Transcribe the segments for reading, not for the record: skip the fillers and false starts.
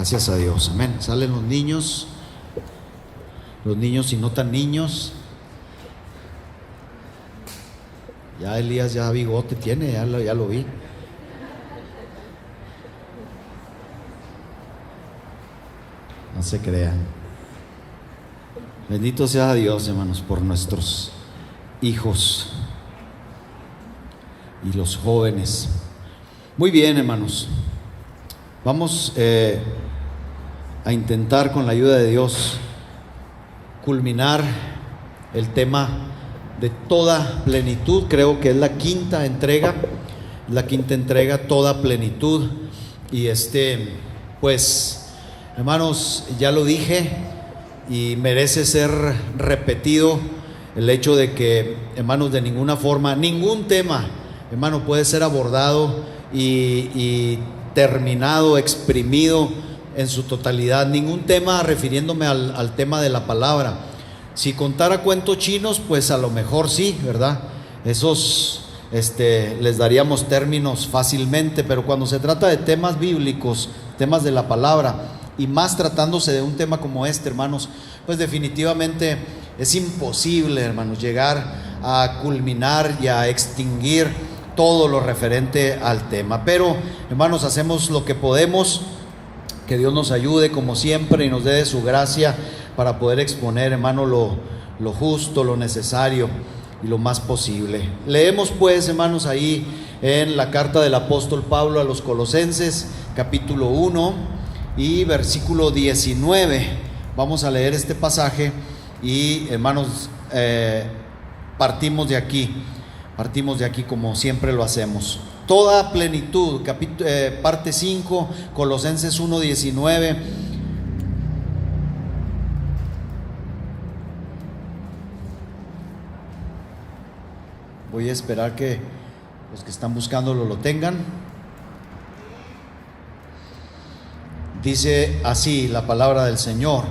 Gracias a Dios, amén. Salen los niños y no tan niños. Ya Elías ya bigote tiene, ya lo vi. No se crean. Bendito sea Dios, hermanos, por nuestros hijos y los jóvenes. Muy bien, hermanos. Vamos a intentar, con la ayuda de Dios, culminar el tema de toda plenitud. Creo que es la quinta entrega, toda plenitud. Y pues, hermanos, ya lo dije y merece ser repetido el hecho de que, hermanos, de ninguna forma, ningún tema, hermano, puede ser abordado y terminado, exprimido en su totalidad. Ningún tema refiriéndome al tema de la palabra. Si contara cuentos chinos, pues a lo mejor sí, ¿verdad? Esos les daríamos términos fácilmente, pero cuando se trata de temas bíblicos, temas de la palabra, y más tratándose de un tema como hermanos, pues definitivamente es imposible, hermanos, llegar a culminar y a extinguir todo lo referente al tema. Pero, hermanos, hacemos lo que podemos. Que Dios nos ayude como siempre y nos dé de su gracia para poder exponer, hermano, lo justo, lo necesario y lo más posible. Leemos pues, hermanos, ahí en la carta del apóstol Pablo a los Colosenses, capítulo 1 y versículo 19. Vamos a leer este pasaje y, hermanos, partimos de aquí como siempre lo hacemos. Toda plenitud, parte 5, Colosenses 1:19. Voy a esperar que los que están buscándolo lo tengan. Dice así la palabra del Señor: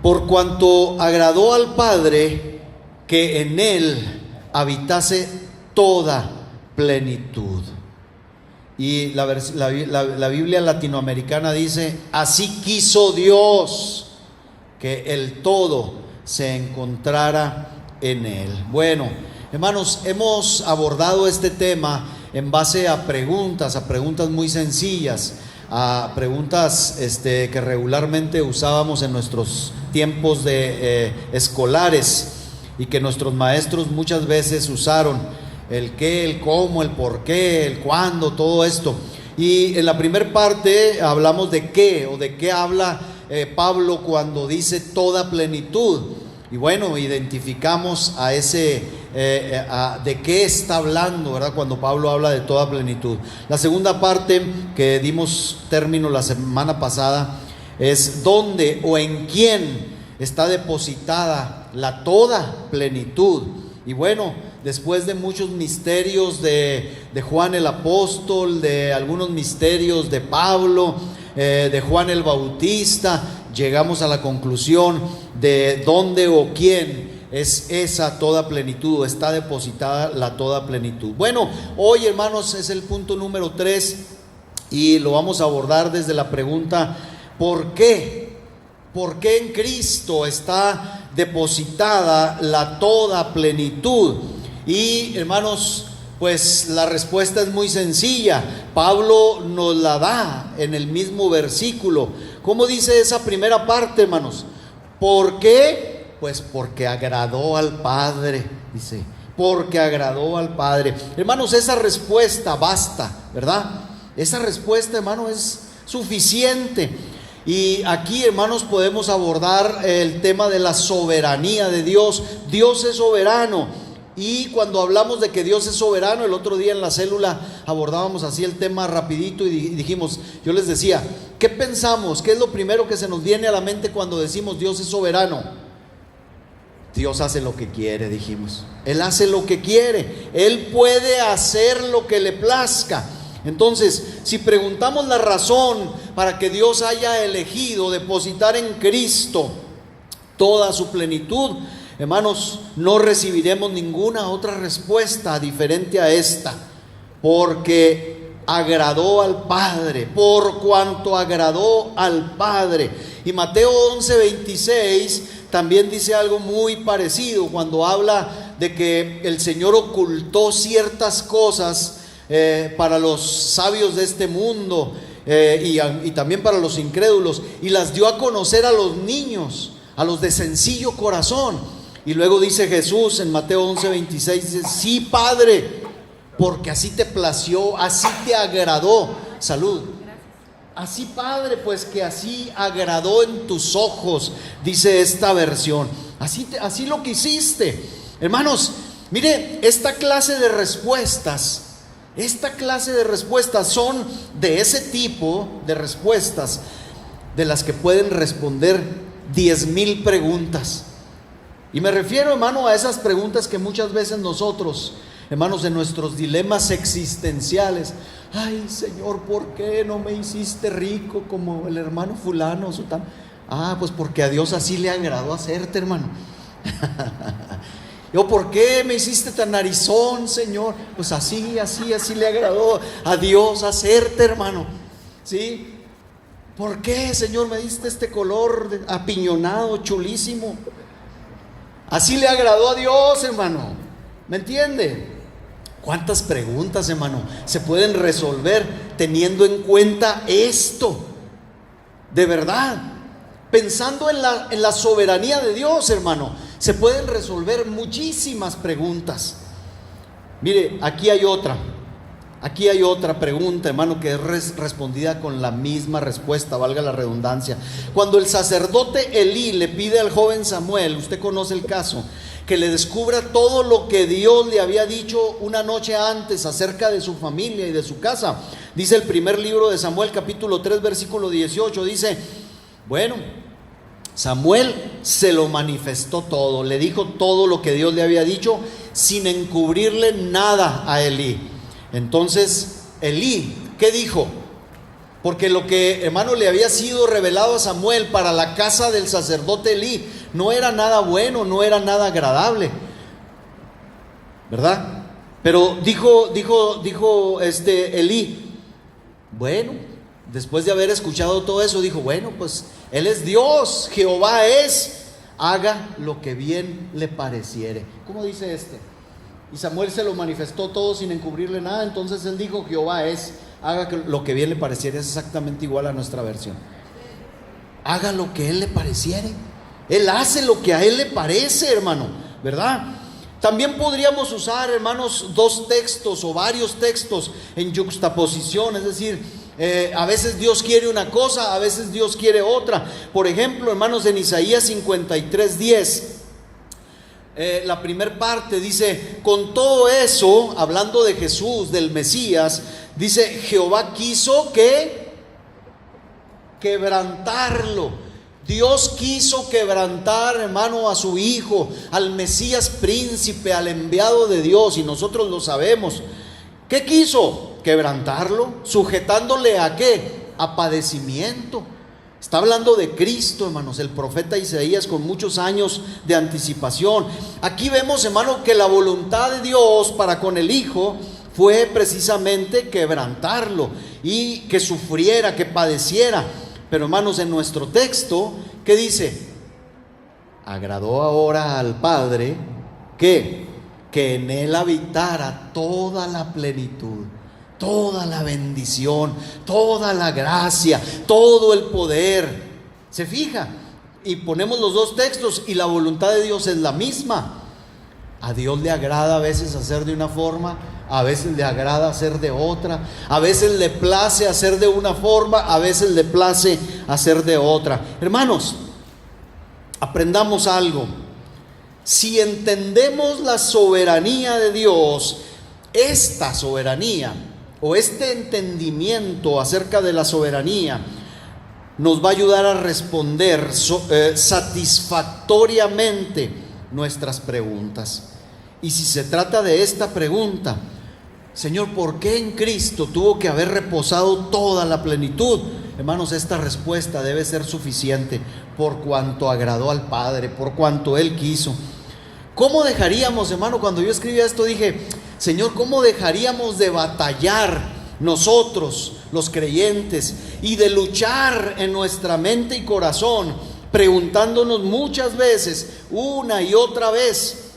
por cuanto agradó al Padre que en Él habitase toda plenitud. Y la Biblia latinoamericana dice: así quiso Dios que el todo se encontrara en Él. Bueno, hermanos, hemos abordado este tema en base a preguntas muy sencillas, a preguntas que regularmente usábamos en nuestros tiempos de escolares y que nuestros maestros muchas veces usaron. El qué, el cómo, el por qué, el cuándo, todo esto. Y en la primera parte hablamos de qué, o de qué habla Pablo cuando dice toda plenitud. Y bueno, identificamos a de qué está hablando, ¿verdad? Cuando Pablo habla de toda plenitud. La segunda parte, que dimos término la semana pasada, es dónde o en quién está depositada la toda plenitud. Y bueno, después de muchos misterios de Juan el apóstol, de algunos misterios de Pablo, de Juan el Bautista, llegamos a la conclusión de dónde o quién es esa toda plenitud, o está depositada la toda plenitud. Bueno, hoy, hermanos, es el punto número 3 y lo vamos a abordar desde la pregunta: ¿por qué? ¿Por qué en Cristo está depositada la toda plenitud? Y, hermanos, pues la respuesta es muy sencilla. Pablo nos la da en el mismo versículo. ¿Cómo dice esa primera parte, hermanos? ¿Por qué? Pues porque agradó al Padre, dice. Porque agradó al Padre. Hermanos, esa respuesta basta, ¿verdad? Esa respuesta, hermano, es suficiente. Y aquí, hermanos, podemos abordar el tema de la soberanía de Dios. Dios es soberano. Y cuando hablamos de que Dios es soberano, el otro día en la célula abordábamos así el tema rapidito y dijimos, yo les decía, ¿qué pensamos? ¿Qué es lo primero que se nos viene a la mente cuando decimos Dios es soberano? Dios hace lo que quiere, dijimos. Él hace lo que quiere. Él puede hacer lo que le plazca. Entonces, si preguntamos la razón para que Dios haya elegido depositar en Cristo toda su plenitud, hermanos, no recibiremos ninguna otra respuesta diferente a esta, porque agradó al Padre, por cuanto agradó al Padre. Y Mateo 11:26 también dice algo muy parecido, cuando habla de que el Señor ocultó ciertas cosas para los sabios de este mundo y también para los incrédulos, y las dio a conocer a los niños, a los de sencillo corazón. Y luego dice Jesús en Mateo 11:26, dice: sí, Padre, porque así te plació, así te agradó. Salud. Así, Padre, pues que así agradó en tus ojos, dice esta versión. Así lo quisiste. Hermanos, mire, esta clase de respuestas son de ese tipo de respuestas de las que pueden responder 10,000 preguntas. Y me refiero, hermano, a esas preguntas que muchas veces nosotros, hermanos, en nuestros dilemas existenciales: ay, Señor, ¿por qué no me hiciste rico como el hermano fulano? Pues porque a Dios así le agradó hacerte, hermano. ¿O por qué me hiciste tan narizón, Señor? Pues así le agradó a Dios hacerte, hermano. ¿Sí? ¿Por qué, Señor, me diste este color apiñonado, chulísimo? Así le agradó a Dios, hermano. ¿Me entiende? ¿Cuántas preguntas, hermano, se pueden resolver teniendo en cuenta esto? De verdad, pensando en la soberanía de Dios, hermano, se pueden resolver muchísimas preguntas. Mire, aquí hay otra pregunta, hermano, que es respondida con la misma respuesta, valga la redundancia. Cuando el sacerdote Elí le pide al joven Samuel, usted conoce el caso, que le descubra todo lo que Dios le había dicho una noche antes acerca de su familia y de su casa. Dice el primer libro de Samuel, capítulo 3, versículo 18, dice: bueno, Samuel se lo manifestó todo, le dijo todo lo que Dios le había dicho, sin encubrirle nada a Elí. Entonces Elí, ¿qué dijo? Porque lo que, hermano, le había sido revelado a Samuel para la casa del sacerdote Elí no era nada bueno, no era nada agradable, ¿verdad? Pero dijo Elí, bueno, después de haber escuchado todo eso, dijo: bueno, pues Él es Dios, Jehová es, haga lo que bien le pareciere. ¿Cómo dice Y Samuel se lo manifestó todo sin encubrirle nada. Entonces él dijo: Jehová es, haga lo que bien le pareciere. Es exactamente igual a nuestra versión. Haga lo que Él le pareciere. Él hace lo que a Él le parece, hermano, ¿verdad? También podríamos usar, hermanos, dos textos o varios textos en yuxtaposición, es decir, a veces Dios quiere una cosa, a veces Dios quiere otra. Por ejemplo, hermanos, en Isaías 53:10, la primera parte dice: con todo eso, hablando de Jesús, del Mesías, dice: Jehová quiso quebrantarlo. Dios quiso quebrantar, hermano, a su Hijo, al Mesías príncipe, al enviado de Dios, y nosotros lo sabemos. ¿Qué quiso? Quebrantarlo, sujetándole ¿a qué? A padecimiento. Está hablando de Cristo, hermanos, el profeta Isaías, con muchos años de anticipación. Aquí vemos, hermano, que la voluntad de Dios para con el Hijo fue precisamente quebrantarlo y que sufriera, que padeciera. Pero, hermanos, en nuestro texto, ¿qué dice? Agradó ahora al Padre que en Él habitara toda la plenitud, toda la bendición, toda la gracia, todo el poder. ¿Se fija? Y ponemos los dos textos y la voluntad de Dios es la misma. A Dios le agrada a veces hacer de una forma, a veces le agrada hacer de otra, a veces le place hacer de una forma, a veces le place hacer de otra. Hermanos, aprendamos algo. Si entendemos la soberanía de Dios, esta soberanía o este entendimiento acerca de la soberanía nos va a ayudar a responder satisfactoriamente nuestras preguntas. Y si se trata de esta pregunta: Señor, ¿por qué en Cristo tuvo que haber reposado toda la plenitud? Hermanos, esta respuesta debe ser suficiente: por cuanto agradó al Padre, por cuanto Él quiso. ¿Cómo dejaríamos, hermano? Cuando yo escribía esto dije: Señor, ¿cómo dejaríamos de batallar nosotros los creyentes, y de luchar en nuestra mente y corazón, preguntándonos muchas veces, una y otra vez,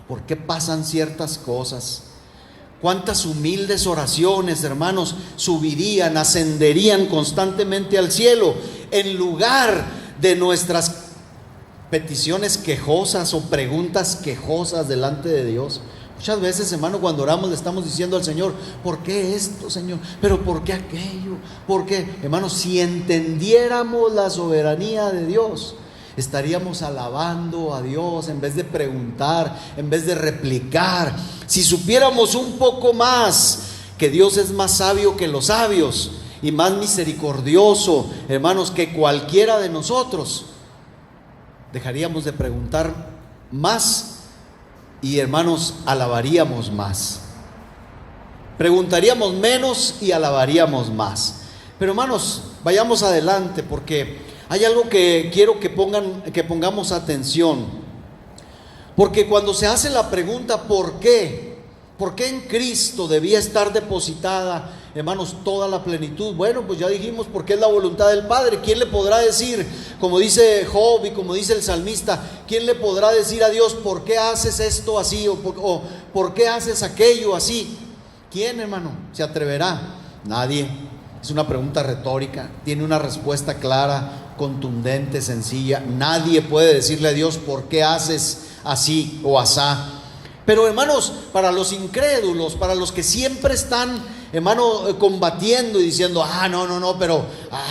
¿por qué pasan ciertas cosas? ¿Cuántas humildes oraciones, hermanos, subirían, ascenderían constantemente al cielo en lugar de nuestras peticiones quejosas o preguntas quejosas delante de Dios? Muchas veces, hermano, cuando oramos le estamos diciendo al Señor, ¿por qué esto, Señor? ¿Pero por qué aquello? ¿Por qué? Hermano, si entendiéramos la soberanía de Dios, estaríamos alabando a Dios en vez de preguntar, en vez de replicar. Si supiéramos un poco más que Dios es más sabio que los sabios y más misericordioso, hermanos, que cualquiera de nosotros, dejaríamos de preguntar más y, hermanos, alabaríamos más. Preguntaríamos menos y alabaríamos más. Pero, hermanos, vayamos adelante, porque hay algo que quiero que pongamos atención. Porque cuando se hace la pregunta ¿por qué? ¿Por qué en Cristo debía estar depositada, hermanos, toda la plenitud? Bueno, pues ya dijimos, porque es la voluntad del Padre. ¿Quién le podrá decir, como dice Job y como dice el salmista, quién le podrá decir a Dios, ¿por qué haces esto así? O ¿por qué haces aquello así? ¿Quién, hermano, se atreverá? Nadie. Es una pregunta retórica, tiene una respuesta clara, contundente, sencilla. Nadie puede decirle a Dios, ¿por qué haces así o asá? Pero, hermanos, para los incrédulos, para los que siempre están, hermano, combatiendo y diciendo, no, pero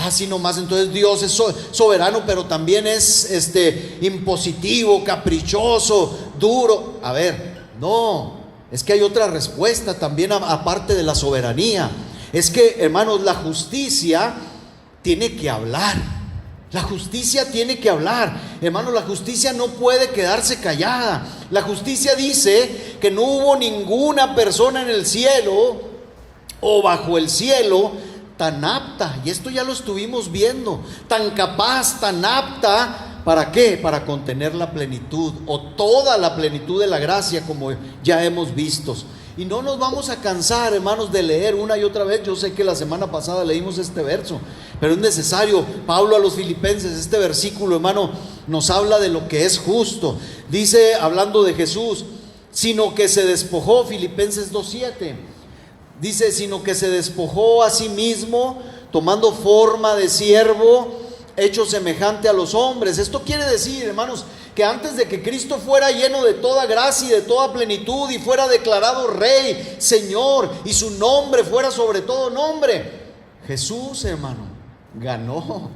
así nomás, entonces Dios es soberano, pero también es impositivo, caprichoso, duro. A ver, no, es que hay otra respuesta también aparte de la soberanía. Es que, hermanos, la justicia tiene que hablar. La justicia tiene que hablar, hermano. La justicia no puede quedarse callada. La justicia dice que no hubo ninguna persona en el cielo o bajo el cielo tan apta, y esto ya lo estuvimos viendo, tan capaz, tan apta, ¿para qué? Para contener la plenitud o toda la plenitud de la gracia, como ya hemos visto. Y no nos vamos a cansar, hermanos, de leer una y otra vez. Yo sé que la semana pasada leímos este verso, pero es necesario. Pablo a los Filipenses, este versículo, hermano, nos habla de lo que es justo. Dice, hablando de Jesús, sino que se despojó, Filipenses 2:7. Dice, sino que se despojó a sí mismo, tomando forma de siervo, hecho semejante a los hombres. Esto quiere decir, hermanos, que antes de que Cristo fuera lleno de toda gracia y de toda plenitud y fuera declarado Rey, Señor, y su nombre fuera sobre todo nombre, Jesús, hermano, ganó.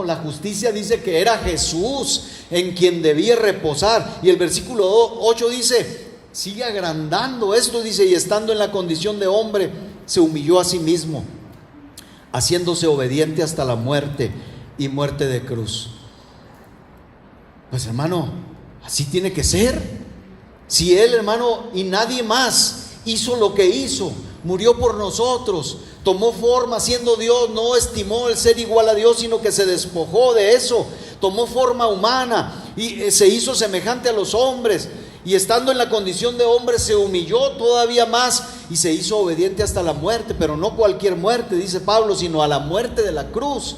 La justicia dice que era Jesús en quien debía reposar. Y el versículo 8 dice, sigue agrandando esto, dice, y estando en la condición de hombre, se humilló a sí mismo, haciéndose obediente hasta la muerte y muerte de cruz. Pues, hermano, así tiene que ser. Si Él, hermano, y nadie más hizo lo que hizo, murió por nosotros, tomó forma siendo Dios, no estimó el ser igual a Dios, sino que se despojó de eso, tomó forma humana y se hizo semejante a los hombres, y estando en la condición de hombre se humilló todavía más y se hizo obediente hasta la muerte, pero no cualquier muerte, dice Pablo, sino a la muerte de la cruz.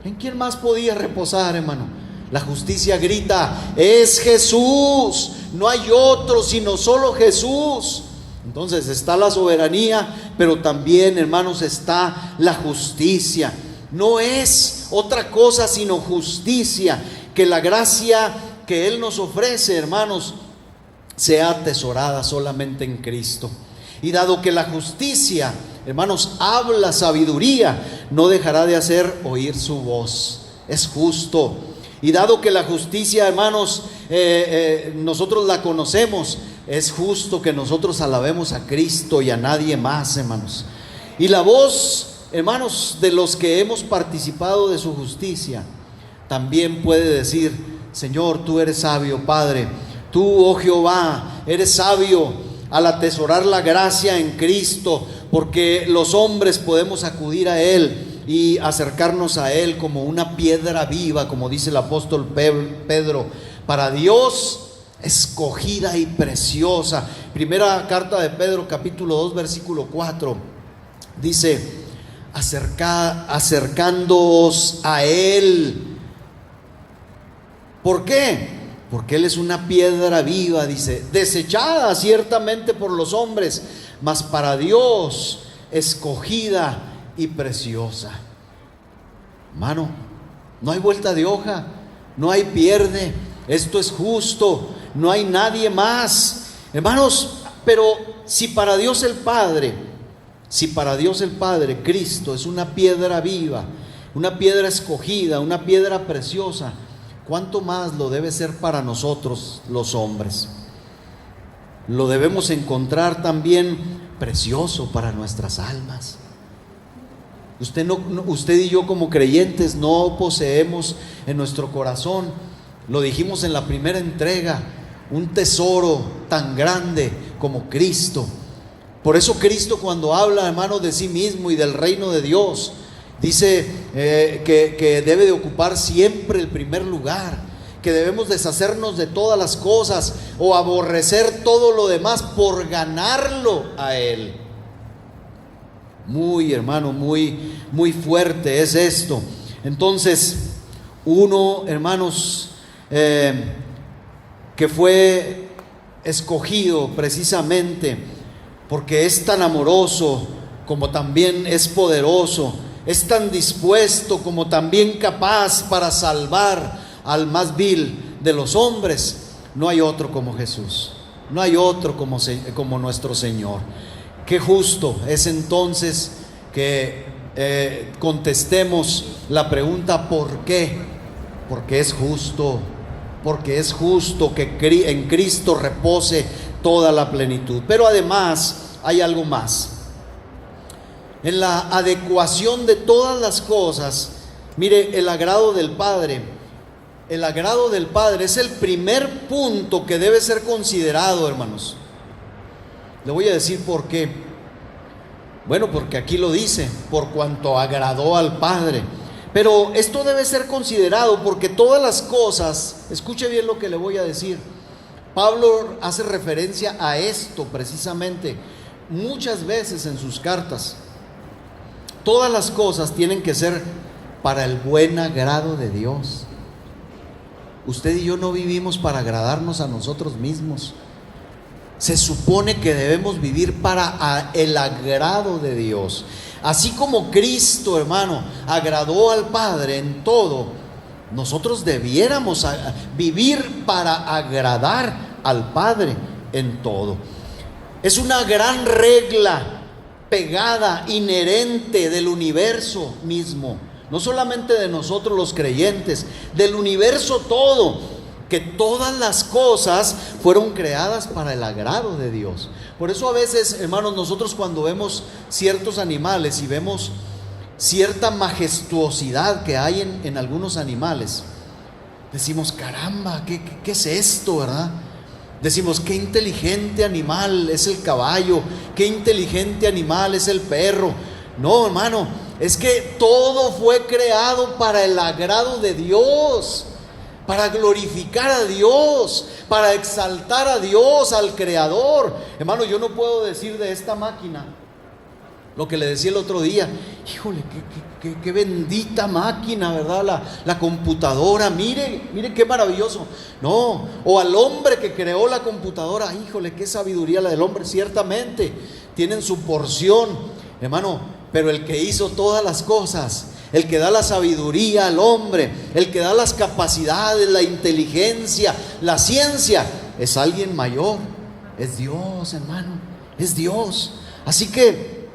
¿En quién más podía reposar, hermano? La justicia grita, es Jesús, no hay otro sino solo Jesús. Entonces está la soberanía, pero también, hermanos, está la justicia. No es otra cosa sino justicia, que la gracia que Él nos ofrece, hermanos, sea atesorada solamente en Cristo. Y dado que la justicia, hermanos, habla sabiduría, no dejará de hacer oír su voz. Es justo. Y dado que la justicia, hermanos, nosotros la conocemos, es justo que nosotros alabemos a Cristo y a nadie más, hermanos. Y la voz, hermanos, de los que hemos participado de su justicia, también puede decir, Señor, tú eres sabio, Padre. Tú, oh Jehová, eres sabio al atesorar la gracia en Cristo, porque los hombres podemos acudir a Él y acercarnos a Él como una piedra viva, como dice el apóstol Pedro, para Dios escogida y preciosa. Primera carta de Pedro, capítulo 2, versículo 4. Dice, acercándoos a Él. ¿Por qué? Porque Él es una piedra viva, dice, desechada ciertamente por los hombres, mas para Dios escogida y preciosa. Hermano, no hay vuelta de hoja, no hay pierde, esto es justo, no hay nadie más. Hermanos, pero si para Dios el Padre, Cristo es una piedra viva, una piedra escogida, una piedra preciosa, ¿cuánto más lo debe ser para nosotros los hombres? Lo debemos encontrar también precioso para nuestras almas. Usted y yo como creyentes no poseemos en nuestro corazón, lo dijimos en la primera entrega, un tesoro tan grande como Cristo. Por eso Cristo, cuando habla, hermano, de sí mismo y del reino de Dios, dice que debe de ocupar siempre el primer lugar, que debemos deshacernos de todas las cosas o aborrecer todo lo demás por ganarlo a Él. Muy, hermano, muy fuerte es esto. Entonces, uno, hermanos, que fue escogido precisamente porque es tan amoroso como también es poderoso, es tan dispuesto como también capaz para salvar al más vil de los hombres. No hay otro como Jesús, no hay otro como nuestro Señor. Qué justo es entonces que contestemos la pregunta ¿por qué? Porque es justo que en Cristo repose toda la plenitud. Pero además hay algo más. En la adecuación de todas las cosas, mire, el agrado del Padre es el primer punto que debe ser considerado, hermanos. Le voy a decir por qué. Bueno, porque aquí lo dice, por cuanto agradó al Padre. Pero esto debe ser considerado porque todas las cosas, escuche bien lo que le voy a decir. Pablo hace referencia a esto precisamente muchas veces en sus cartas. Todas las cosas tienen que ser para el buen agrado de Dios. Usted y yo no vivimos para agradarnos a nosotros mismos. Se supone que debemos vivir para el agrado de Dios. Así como Cristo, hermano, agradó al Padre en todo, nosotros debiéramos vivir para agradar al Padre en todo. Es una gran regla pegada, inherente del universo mismo, no solamente de nosotros los creyentes, del universo todo, que todas las cosas fueron creadas para el agrado de Dios. Por eso a veces, hermanos, nosotros cuando vemos ciertos animales y vemos cierta majestuosidad que hay en algunos animales, decimos, caramba, ¿qué es esto, verdad? Decimos, qué inteligente animal es el caballo, qué inteligente animal es el perro. No, hermano, es que todo fue creado para el agrado de Dios, para glorificar a Dios, para exaltar a Dios, al Creador. Hermano, yo no puedo decir de esta máquina lo que le decía el otro día. Híjole, qué bendita máquina, ¿verdad? La computadora, mire qué maravilloso. No, o al hombre que creó la computadora, híjole, qué sabiduría la del hombre. Ciertamente tienen su porción, hermano, pero el que hizo todas las cosas, el que da la sabiduría al hombre, el que da las capacidades, la inteligencia, la ciencia, es alguien mayor, es Dios, hermano, es Dios. Así que,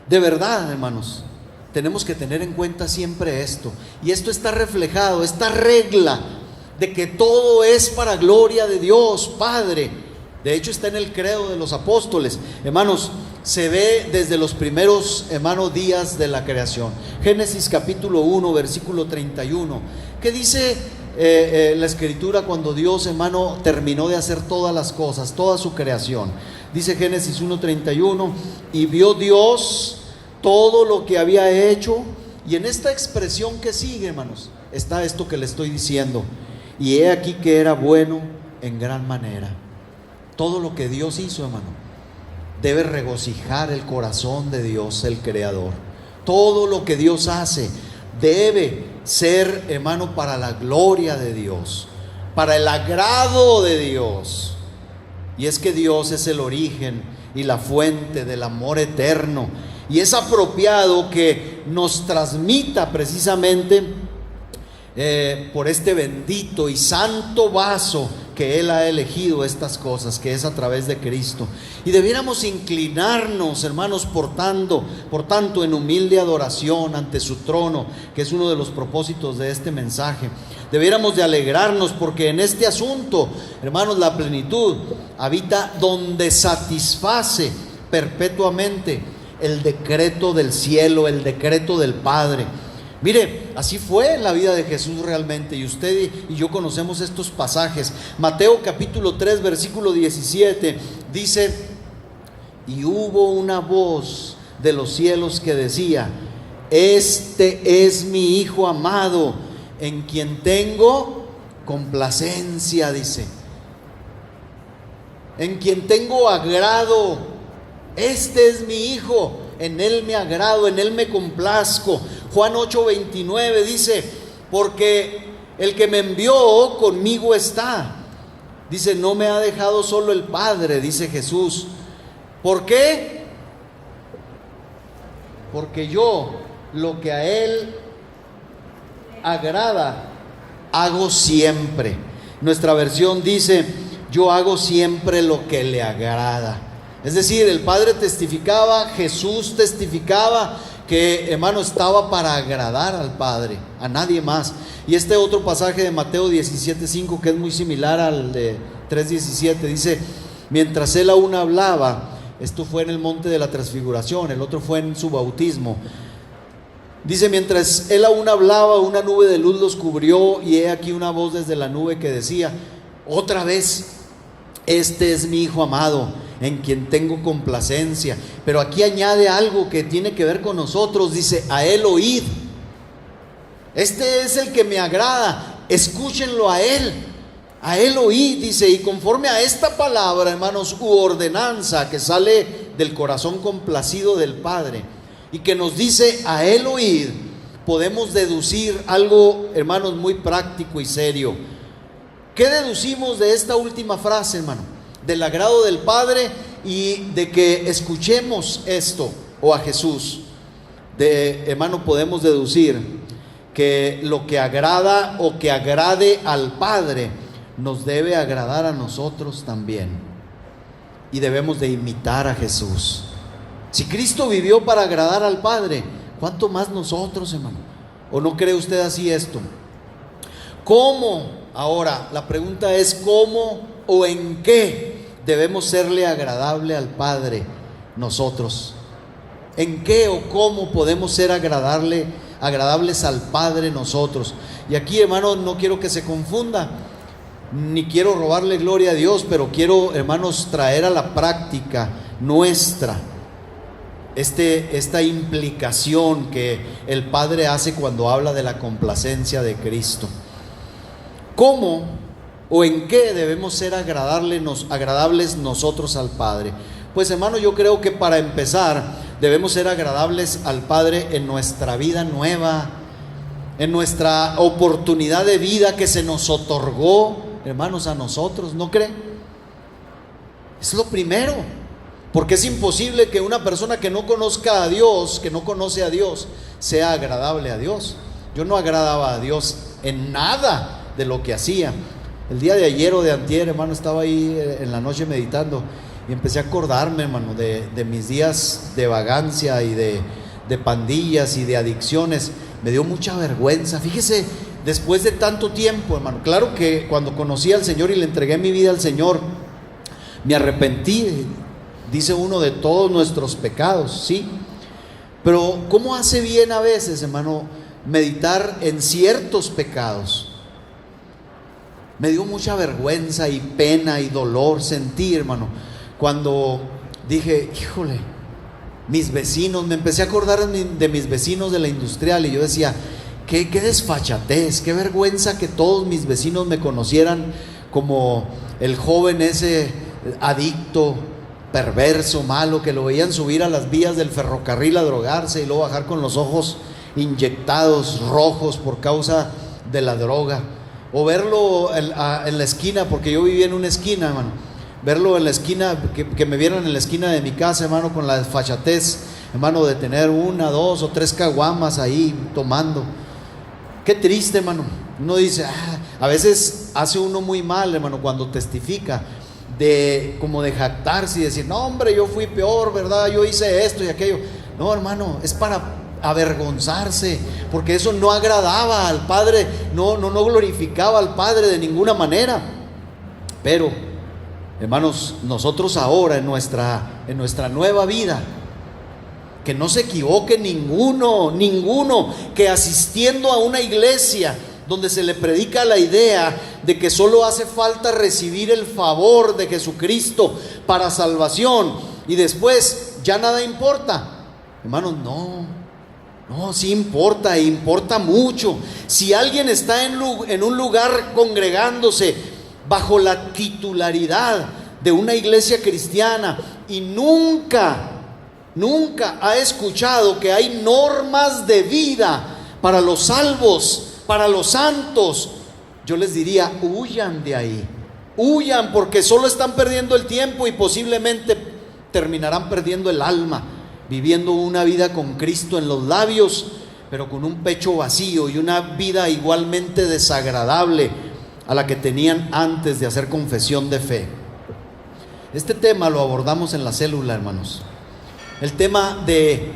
de verdad, hermanos, tenemos que tener en cuenta siempre esto. Y esto está reflejado, esta regla de que todo es para gloria de Dios Padre. De hecho está en el credo de los apóstoles, hermanos. Se ve desde los primeros, hermanos, días de la creación. Génesis capítulo 1, versículo 31. ¿Qué dice la escritura cuando Dios, hermano, terminó de hacer todas las cosas, toda su creación? Dice Génesis 1:31, y vio Dios todo lo que había hecho. Y en esta expresión que sigue, hermanos, está esto que le estoy diciendo. Y he aquí que era bueno en gran manera. Todo lo que Dios hizo, hermano, debe regocijar el corazón de Dios, el Creador. Todo lo que Dios hace debe ser, hermano, para la gloria de Dios, para el agrado de Dios. Y es que Dios es el origen y la fuente del amor eterno, y es apropiado que nos transmita precisamente por este bendito y santo vaso que Él ha elegido estas cosas, que es a través de Cristo. Y debiéramos inclinarnos, hermanos, por tanto, en humilde adoración ante su trono, que es uno de los propósitos de este mensaje. Debiéramos de alegrarnos porque en este asunto, hermanos, la plenitud habita donde satisface perpetuamente el decreto del cielo, el decreto del Padre. Mire, así fue en la vida de Jesús realmente, y usted y yo conocemos estos pasajes. Mateo capítulo 3 versículo 17 dice: y hubo una voz de los cielos que decía: este es mi Hijo amado, en quien tengo complacencia, dice, en quien tengo agrado. Este es mi Hijo, en Él me agrado, en Él me complazco. Juan 8:29 dice: porque el que me envió conmigo está. Dice: no me ha dejado solo el Padre, dice Jesús. ¿Por qué? Porque yo lo que a Él agrada hago siempre. Nuestra versión dice: yo hago siempre lo que le agrada. Es decir, el Padre testificaba, Jesús testificaba que, hermano, estaba para agradar al Padre, a nadie más. Y este otro pasaje de Mateo 17:5, que es muy similar al de 3:17, dice: mientras Él aún hablaba, esto fue en el monte de la transfiguración, el otro fue en su bautismo. Dice: mientras Él aún hablaba, una nube de luz los cubrió, y he aquí una voz desde la nube que decía otra vez: este es mi Hijo amado, en quien tengo complacencia. Pero aquí añade algo que tiene que ver con nosotros. Dice: a Él oíd. Este es el que me agrada, escúchenlo a Él. A Él oíd, dice. Y conforme a esta palabra, hermanos, u ordenanza que sale del corazón complacido del Padre, y que nos dice: a Él oíd, podemos deducir algo, hermanos, muy práctico y serio. ¿Qué deducimos de esta última frase, hermano? Del agrado del Padre y de que escuchemos esto, o a Jesús. Hermano, podemos deducir que lo que agrada o que agrade al Padre nos debe agradar a nosotros también, y debemos de imitar a Jesús. Si Cristo vivió para agradar al Padre, ¿cuánto más nosotros, hermano? ¿O no cree usted así esto? ¿Cómo? Ahora, la pregunta es: ¿cómo o en qué debemos serle agradable al Padre nosotros? ¿En qué o cómo podemos ser agradables al Padre nosotros? Y aquí, hermanos, no quiero que se confunda, ni quiero robarle gloria a Dios, pero quiero, hermanos, traer a la práctica nuestra esta implicación que el Padre hace cuando habla de la complacencia de Cristo. ¿Cómo o en qué debemos ser agradables nosotros al Padre? Pues, hermano, yo creo que para empezar debemos ser agradables al Padre en nuestra vida nueva, en nuestra oportunidad de vida que se nos otorgó, hermanos, a nosotros, ¿no cree? Es lo primero, porque es imposible que una persona que no conozca a Dios, que no conoce a Dios, sea agradable a Dios. Yo no agradaba a Dios en nada de lo que hacía. El día de ayer o de antier, hermano, estaba ahí en la noche meditando y empecé a acordarme, hermano, de mis días de vagancia y de pandillas y de adicciones. Me dio mucha vergüenza, fíjese, después de tanto tiempo, hermano. Claro que cuando conocí al Señor y le entregué mi vida al Señor, me arrepentí, dice uno, de todos nuestros pecados, sí. Pero ¿cómo hace bien a veces, hermano, meditar en ciertos pecados? Me dio mucha vergüenza y pena y dolor sentir, hermano, cuando dije: híjole, mis vecinos, me empecé a acordar de mis vecinos de la industrial, y yo decía: qué desfachatez, qué vergüenza que todos mis vecinos me conocieran como el joven ese adicto, perverso, malo, que lo veían subir a las vías del ferrocarril a drogarse y luego bajar con los ojos inyectados rojos por causa de la droga, o verlo en la esquina, porque yo vivía en una esquina, hermano, verlo en la esquina, que me vieran en la esquina de mi casa, hermano, con la desfachatez, hermano, de tener 1, 2 o 3 caguamas ahí tomando. Qué triste, hermano. Uno dice, a veces hace uno muy mal, hermano, cuando testifica, como de jactarse y decir, no, hombre, yo fui peor, ¿verdad? Yo hice esto y aquello. No, hermano, es para avergonzarse, porque eso no agradaba al Padre, no glorificaba al Padre de ninguna manera. Pero, hermanos, nosotros ahora en nuestra nueva vida, que no se equivoque ninguno, que asistiendo a una iglesia donde se le predica la idea de que solo hace falta recibir el favor de Jesucristo para salvación y después ya nada importa. Hermanos, no, sí importa, importa mucho. Si alguien está en un lugar congregándose bajo la titularidad de una iglesia cristiana y nunca ha escuchado que hay normas de vida para los salvos, para los santos, yo les diría, huyan de ahí, huyan, porque solo están perdiendo el tiempo y posiblemente terminarán perdiendo el alma, viviendo una vida con Cristo en los labios, pero con un pecho vacío y una vida igualmente desagradable a la que tenían antes de hacer confesión de fe. Este tema lo abordamos en la célula, hermanos. El tema de,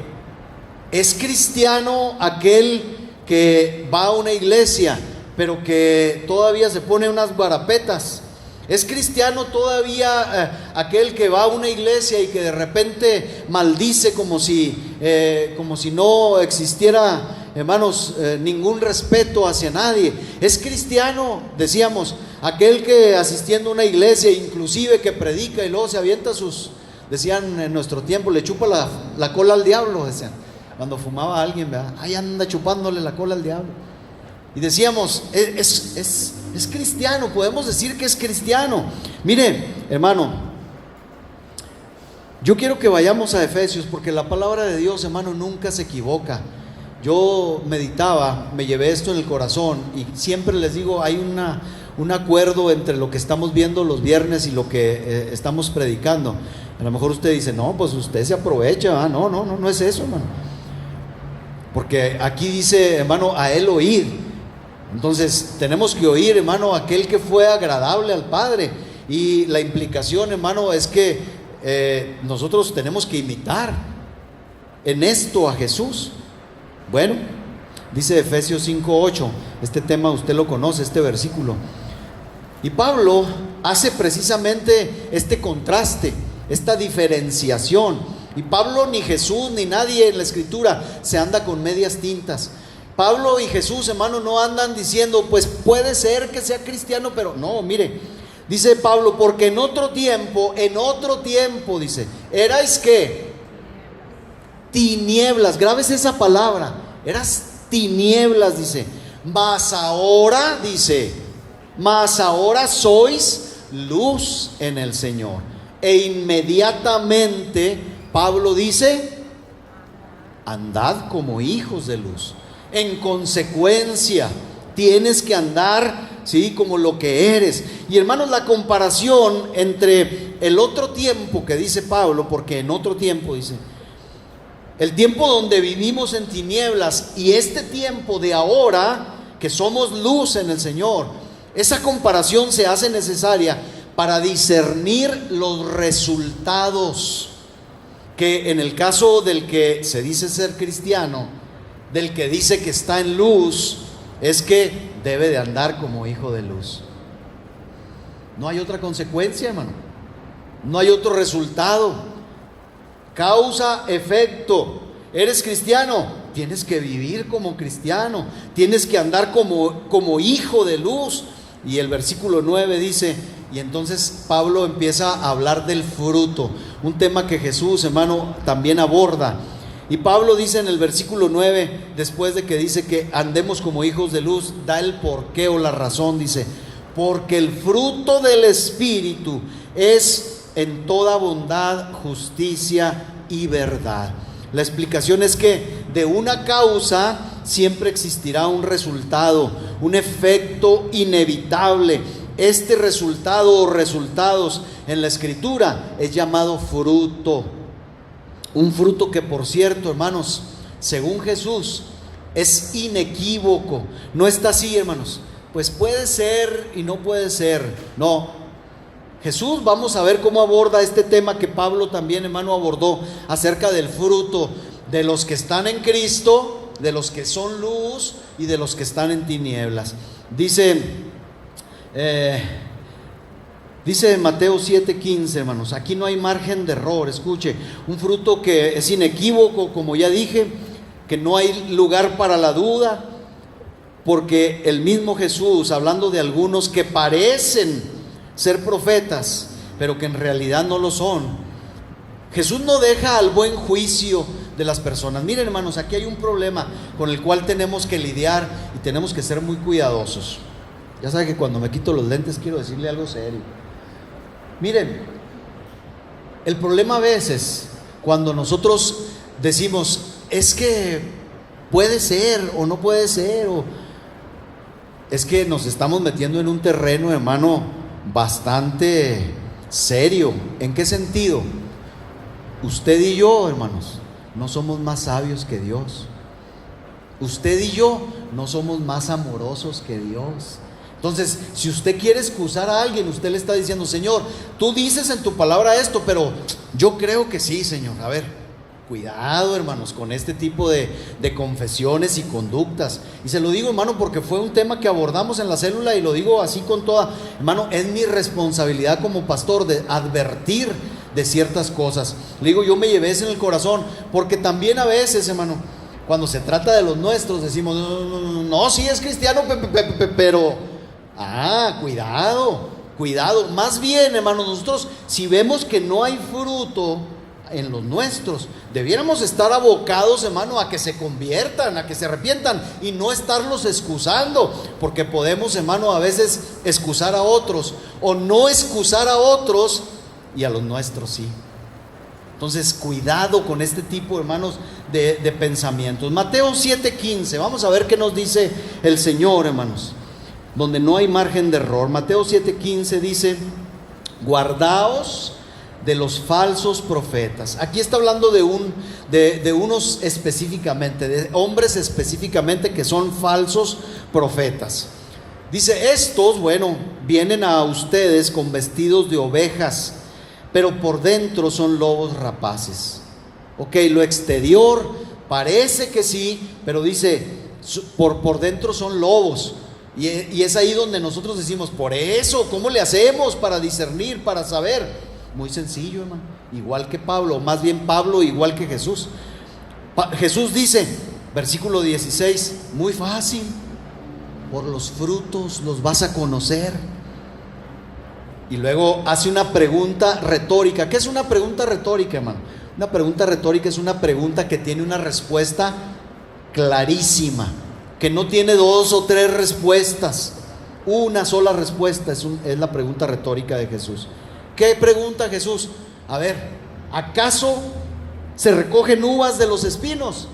¿es cristiano aquel que va a una iglesia pero que todavía se pone unas guarapetas? ¿Es cristiano todavía aquel que va a una iglesia y que de repente maldice como si no existiera, hermanos, ningún respeto hacia nadie? ¿Es cristiano, decíamos, aquel que asistiendo a una iglesia, inclusive que predica y luego se avienta decían en nuestro tiempo, le chupa la cola al diablo, decían, cuando fumaba alguien, ¿verdad? Ahí anda chupándole la cola al diablo. Y decíamos, es cristiano, podemos decir que es cristiano. Mire, hermano, yo quiero que vayamos a Efesios, porque la palabra de Dios, hermano, nunca se equivoca. Yo meditaba, me llevé esto en el corazón y siempre les digo, hay un acuerdo entre lo que estamos viendo los viernes y lo que estamos predicando. A lo mejor usted dice, no, pues usted se aprovecha. No es eso, hermano. Porque aquí dice, hermano, a él oír. Entonces tenemos que oír, hermano, aquel que fue agradable al Padre. Y la implicación, hermano, es que nosotros tenemos que imitar en esto a Jesús. Bueno, dice Efesios 5:8, este tema usted lo conoce, este versículo. Y Pablo hace precisamente este contraste, esta diferenciación. Y Pablo, ni Jesús, ni nadie en la Escritura se anda con medias tintas. Pablo y Jesús, hermano, no andan diciendo, pues puede ser que sea cristiano, pero no, mire, dice Pablo, porque en otro tiempo, dice, erais ¿qué? Tinieblas, grábese esa palabra, eras tinieblas, dice, mas ahora sois luz en el Señor. E inmediatamente Pablo dice, andad como hijos de luz. En consecuencia, tienes que andar, ¿sí?, como lo que eres. Y hermanos, la comparación entre el otro tiempo que dice Pablo, porque en otro tiempo dice, el tiempo donde vivimos en tinieblas y este tiempo de ahora, que somos luz en el Señor, esa comparación se hace necesaria para discernir los resultados que en el caso del que se dice ser cristiano, del que dice que está en luz, es que debe de andar como hijo de luz. No hay otra consecuencia, hermano. No hay otro resultado. Causa, efecto. ¿Eres cristiano? Tienes que vivir como cristiano. Tienes que andar como hijo de luz. Y el versículo 9 dice, y entonces Pablo empieza a hablar del fruto, un tema que Jesús, hermano, también aborda. Y Pablo dice en el versículo 9, después de que dice que andemos como hijos de luz, da el porqué o la razón, dice, porque el fruto del Espíritu es en toda bondad, justicia y verdad. La explicación es que de una causa siempre existirá un resultado, un efecto inevitable. Este resultado o resultados en la Escritura es llamado fruto. Un fruto que, por cierto, hermanos, según Jesús, es inequívoco. No está así, hermanos, pues puede ser y no puede ser. No, Jesús, vamos a ver cómo aborda este tema que Pablo también, hermano, abordó acerca del fruto de los que están en Cristo, de los que son luz y de los que están en tinieblas. Dice Mateo 7:15, hermanos, aquí no hay margen de error. Escuche, un fruto que es inequívoco, como ya dije, que no hay lugar para la duda, porque el mismo Jesús, hablando de algunos que parecen ser profetas, pero que en realidad no lo son, Jesús no deja al buen juicio de las personas. Miren, hermanos, aquí hay un problema con el cual tenemos que lidiar y tenemos que ser muy cuidadosos. Ya saben que cuando me quito los lentes quiero decirle algo serio. Miren, el problema a veces cuando nosotros decimos, es que puede ser o no puede ser, o es que nos estamos metiendo en un terreno, hermano, bastante serio. ¿En qué sentido? Usted y yo, hermanos, no somos más sabios que Dios. Usted y yo no somos más amorosos que Dios. Entonces, si usted quiere excusar a alguien, usted le está diciendo, Señor, tú dices en tu palabra esto, pero yo creo que sí, Señor. A ver, cuidado, hermanos, con este tipo de confesiones y conductas. Y se lo digo, hermano, porque fue un tema que abordamos en la célula, y lo digo así con toda, hermano, es mi responsabilidad como pastor de advertir de ciertas cosas. Le digo, yo me llevé eso en el corazón, porque también a veces, hermano, cuando se trata de los nuestros, decimos, no, sí es cristiano, pero cuidado. Más bien, hermanos, nosotros si vemos que no hay fruto en los nuestros, debiéramos estar abocados, hermano, a que se conviertan, a que se arrepientan, y no estarlos excusando, porque podemos, hermano, a veces excusar a otros o no excusar a otros, y a los nuestros sí. Entonces, cuidado con este tipo, hermanos, de pensamientos. Mateo 7:15, vamos a ver qué nos dice el Señor, hermanos, donde no hay margen de error. Mateo 7:15 dice, guardaos de los falsos profetas. Aquí está hablando de unos específicamente, de hombres específicamente que son falsos profetas. Dice, estos, bueno, vienen a ustedes con vestidos de ovejas, pero por dentro son lobos rapaces. Ok, lo exterior parece que sí, pero dice, por dentro son lobos. Y es ahí donde nosotros decimos, por eso, ¿cómo le hacemos para discernir, para saber? Muy sencillo, hermano, igual que Pablo, más bien Pablo igual que Jesús. Jesús dice, versículo 16, muy fácil, por los frutos los vas a conocer. Y luego hace una pregunta retórica. ¿Qué es una pregunta retórica, hermano? Una pregunta retórica es una pregunta que tiene una respuesta clarísima, que no tiene dos o tres respuestas, una sola respuesta. Es la pregunta retórica de Jesús. ¿Qué pregunta Jesús? A ver, ¿acaso se recogen uvas de los espinos?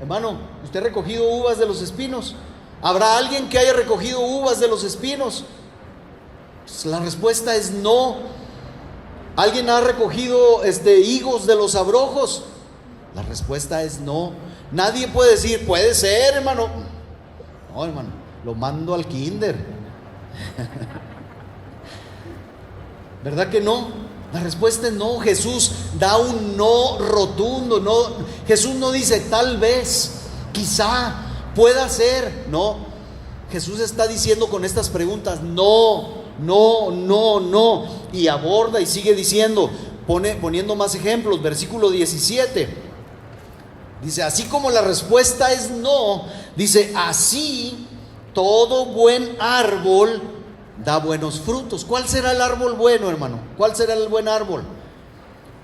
Hermano, ¿usted ha recogido uvas de los espinos? ¿Habrá alguien que haya recogido uvas de los espinos? Pues la respuesta es no. ¿Alguien ha recogido higos de los abrojos? La respuesta es no. Nadie puede decir, puede ser, hermano. No, hermano, lo mando al kinder. ¿Verdad que no? La respuesta es no. Jesús da un no rotundo. No, Jesús no dice tal vez, quizá, pueda ser. No, Jesús está diciendo con estas preguntas no. Y aborda y sigue diciendo, poniendo más ejemplos. Versículo 17 dice, así como la respuesta es no, dice, así todo buen árbol da buenos frutos. ¿Cuál será el árbol bueno, hermano? ¿Cuál será el buen árbol?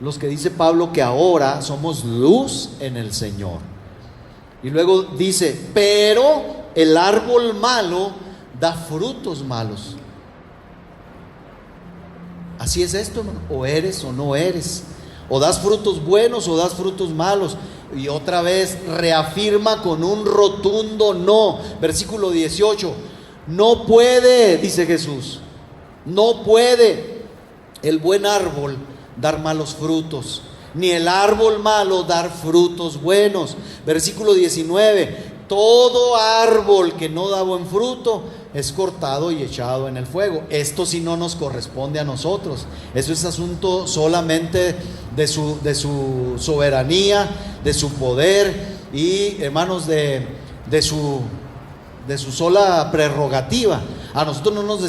Los que dice Pablo que ahora somos luz en el Señor. Y luego dice, pero el árbol malo da frutos malos. Así es esto, hermano. O eres o no eres. O das frutos buenos o das frutos malos. Y otra vez reafirma con un rotundo no. Versículo 18. No puede, dice Jesús, no puede el buen árbol dar malos frutos, ni el árbol malo dar frutos buenos. Versículo 19. Todo árbol que no da buen fruto es cortado y echado en el fuego. Esto sí no nos corresponde a nosotros. Eso es asunto solamente de su soberanía, de su poder y, hermanos, de su sola prerrogativa. A nosotros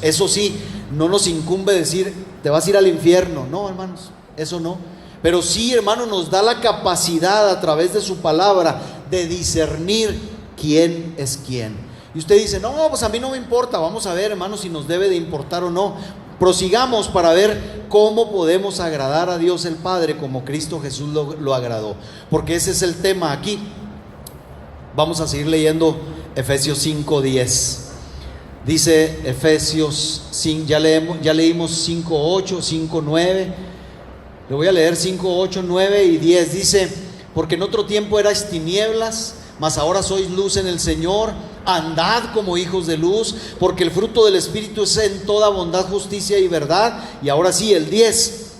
eso sí, no nos incumbe decir, te vas a ir al infierno. No, hermanos, eso no. Pero sí, hermano, nos da la capacidad a través de su palabra de discernir quién es quién. Y usted dice, no, pues a mí no me importa. Vamos a ver, hermano, si nos debe de importar o no. Prosigamos para ver cómo podemos agradar a Dios el Padre como Cristo Jesús lo agradó. Porque ese es el tema aquí. Vamos a seguir leyendo Efesios 5:10. Dice Efesios 5, ya leímos 5:8, 5:9. Le voy a leer 5:8, 9 y 10. Dice: porque en otro tiempo erais tinieblas, mas ahora sois luz en el Señor. Andad como hijos de luz, porque el fruto del Espíritu es en toda bondad, justicia y verdad. Y ahora sí, el 10.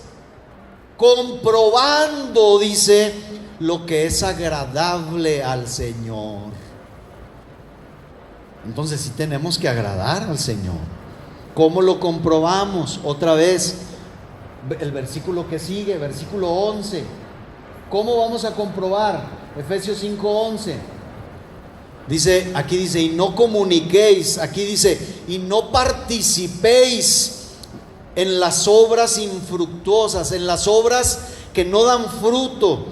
Comprobando, dice, lo que es agradable al Señor. Entonces sí tenemos que agradar al Señor. ¿Cómo lo comprobamos? Otra vez, el versículo que sigue, versículo 11. ¿Cómo vamos a comprobar? Efesios 5:11. Dice, aquí dice, y no comuniquéis, aquí dice, y no participéis en las obras infructuosas, en las obras que no dan fruto,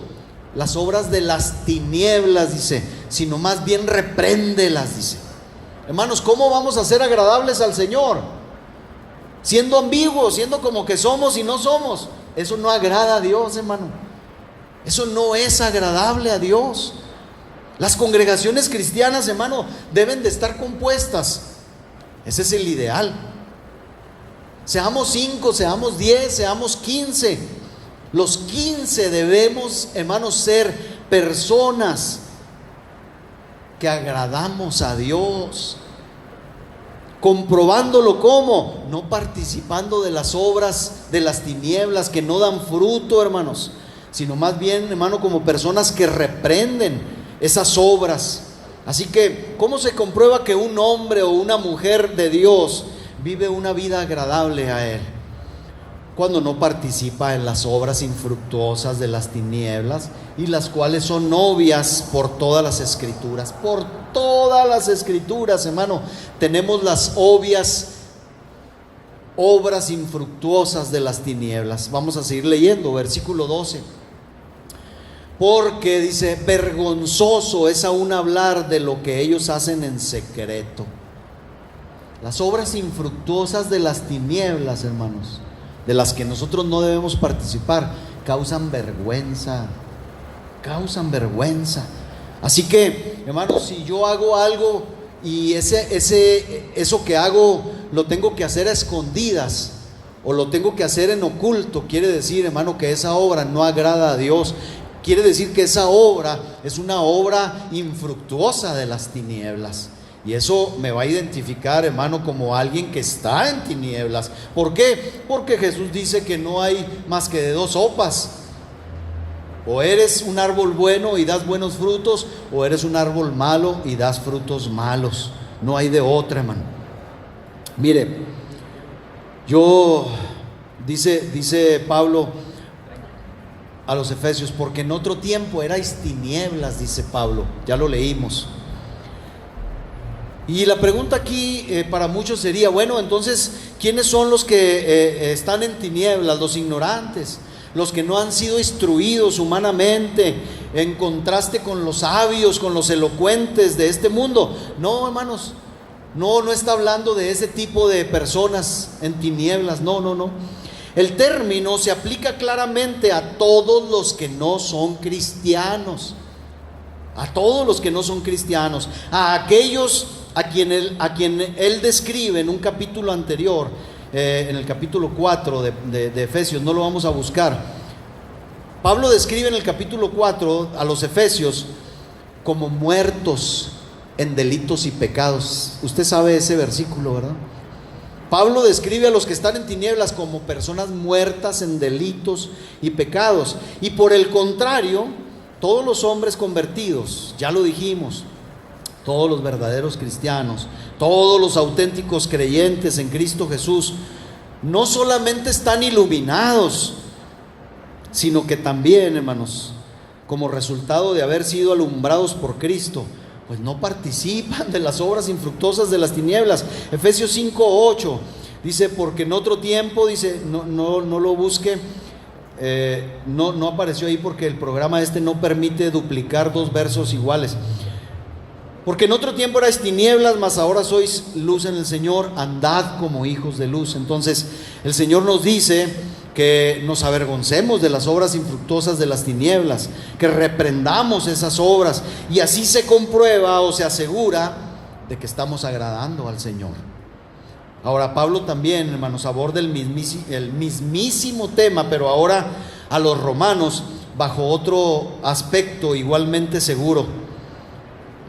las obras de las tinieblas, dice, sino más bien repréndelas, dice. Hermanos, ¿cómo vamos a ser agradables al Señor? Siendo ambiguos, siendo como que somos y no somos. Eso no agrada a Dios, hermano. Eso no es agradable a Dios. Las congregaciones cristianas, hermano, deben de estar compuestas. Ese es el ideal. Seamos 5, seamos 10, seamos 15. Los 15 debemos, hermanos, ser personas que agradamos a Dios. Comprobándolo, ¿cómo? No participando de las obras de las tinieblas que no dan fruto, hermanos, sino más bien, hermano, como personas que reprenden esas obras. Así que, ¿cómo se comprueba que un hombre o una mujer de Dios vive una vida agradable a Él? Cuando no participa en las obras infructuosas de las tinieblas, y las cuales son obvias por todas las escrituras. Por todas las escrituras, hermano, tenemos las obvias obras infructuosas de las tinieblas. Vamos a seguir leyendo, versículo 12. Porque dice, vergonzoso es aún hablar de lo que ellos hacen en secreto. Las obras infructuosas de las tinieblas, hermanos, de las que nosotros no debemos participar, causan vergüenza. Causan vergüenza. Así que, hermanos, si yo hago algo y eso que hago lo tengo que hacer a escondidas o lo tengo que hacer en oculto, quiere decir, hermano, que esa obra no agrada a Dios. Quiere decir que esa obra es una obra infructuosa de las tinieblas. Y eso me va a identificar, hermano, como alguien que está en tinieblas. ¿Por qué? Porque Jesús dice que no hay más que de dos sopas. O eres un árbol bueno y das buenos frutos, o eres un árbol malo y das frutos malos. No hay de otra, hermano. Mire, dice Pablo a los Efesios, porque en otro tiempo erais tinieblas, dice Pablo, ya lo leímos. Y la pregunta aquí para muchos sería, bueno, entonces, ¿quiénes son los que están en tinieblas? Los ignorantes, los que no han sido instruidos humanamente, en contraste con los sabios, con los elocuentes de este mundo. No, hermanos, no está hablando de ese tipo de personas en tinieblas, no. El término se aplica claramente a todos los que no son cristianos. A todos los que no son cristianos. A aquellos a quien él describe en un capítulo anterior, en el capítulo 4 de Efesios, no lo vamos a buscar. Pablo describe en el capítulo 4 a los efesios como muertos en delitos y pecados. Usted sabe ese versículo, ¿verdad? Pablo describe a los que están en tinieblas como personas muertas en delitos y pecados. Y por el contrario, todos los hombres convertidos, ya lo dijimos, todos los verdaderos cristianos, todos los auténticos creyentes en Cristo Jesús, no solamente están iluminados, sino que también, hermanos, como resultado de haber sido alumbrados por Cristo, pues no participan de las obras infructuosas de las tinieblas. Efesios 5:8 dice, porque en otro tiempo, dice, no lo busque, no apareció ahí porque el programa no permite duplicar dos versos iguales. Porque en otro tiempo erais tinieblas, mas ahora sois luz en el Señor, andad como hijos de luz. Entonces el Señor nos dice que nos avergoncemos de las obras infructuosas de las tinieblas, que reprendamos esas obras, y así se comprueba o se asegura de que estamos agradando al Señor. Ahora Pablo también, hermanos, aborda el mismísimo tema, pero ahora a los romanos bajo otro aspecto igualmente seguro: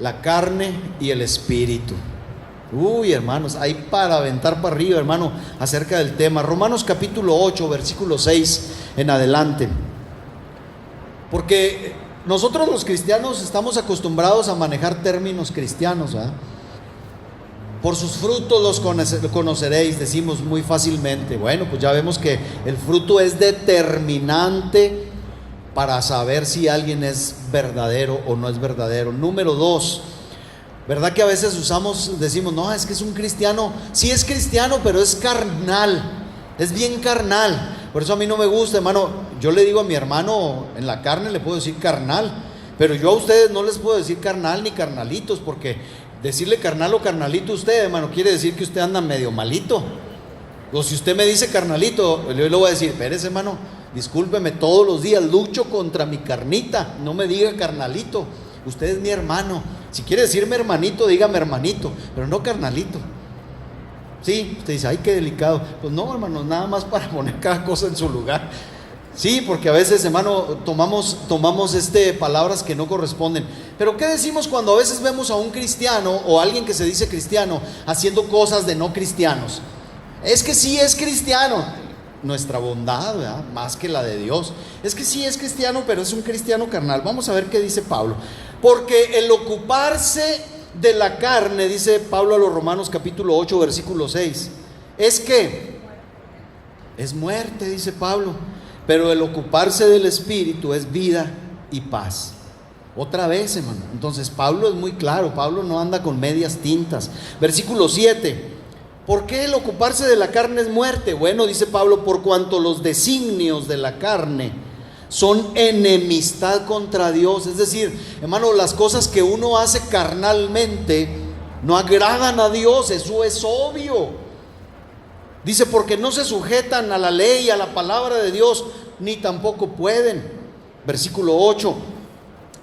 la carne y el espíritu. Uy, hermanos, hay para aventar para arriba, hermano, acerca del tema. Romanos capítulo 8, versículo 6 en adelante. Porque nosotros los cristianos estamos acostumbrados a manejar términos cristianos, ¿verdad? Por sus frutos los conoceréis, decimos muy fácilmente. Bueno, pues ya vemos que el fruto es determinante para saber si alguien es verdadero o no es verdadero. Número 2, ¿verdad que a veces decimos, no, es que es un cristiano? Sí es cristiano, pero es carnal, es bien carnal. Por eso a mí no me gusta, hermano. Yo le digo a mi hermano, en la carne le puedo decir carnal, pero yo a ustedes no les puedo decir carnal ni carnalitos, porque decirle carnal o carnalito a usted, hermano, quiere decir que usted anda medio malito. O si usted me dice carnalito, yo le voy a decir, espérese, hermano, discúlpeme, todos los días lucho contra mi carnita, no me diga carnalito, usted es mi hermano. Si quiere decirme hermanito, dígame hermanito, pero no carnalito. Sí, usted dice, ay, qué delicado. Pues no, hermano, nada más para poner cada cosa en su lugar. Sí, porque a veces, hermano, tomamos palabras que no corresponden. Pero ¿qué decimos cuando a veces vemos a un cristiano o a alguien que se dice cristiano haciendo cosas de no cristianos? Es que sí es cristiano. Nuestra bondad, ¿verdad?, más que la de Dios. Es que sí es cristiano, pero es un cristiano carnal. Vamos a ver qué dice Pablo. Porque el ocuparse de la carne, dice Pablo a los Romanos capítulo 8, versículo 6, es que es muerte, dice Pablo. Pero el ocuparse del Espíritu es vida y paz. Otra vez, hermano. Entonces Pablo es muy claro, Pablo no anda con medias tintas. Versículo 7. ¿Por qué el ocuparse de la carne es muerte? Bueno, dice Pablo, por cuanto los designios de la carne son enemistad contra Dios. Es decir, hermano, las cosas que uno hace carnalmente no agradan a Dios, eso es obvio. Dice, porque no se sujetan a la ley, a la palabra de Dios, ni tampoco pueden. Versículo 8,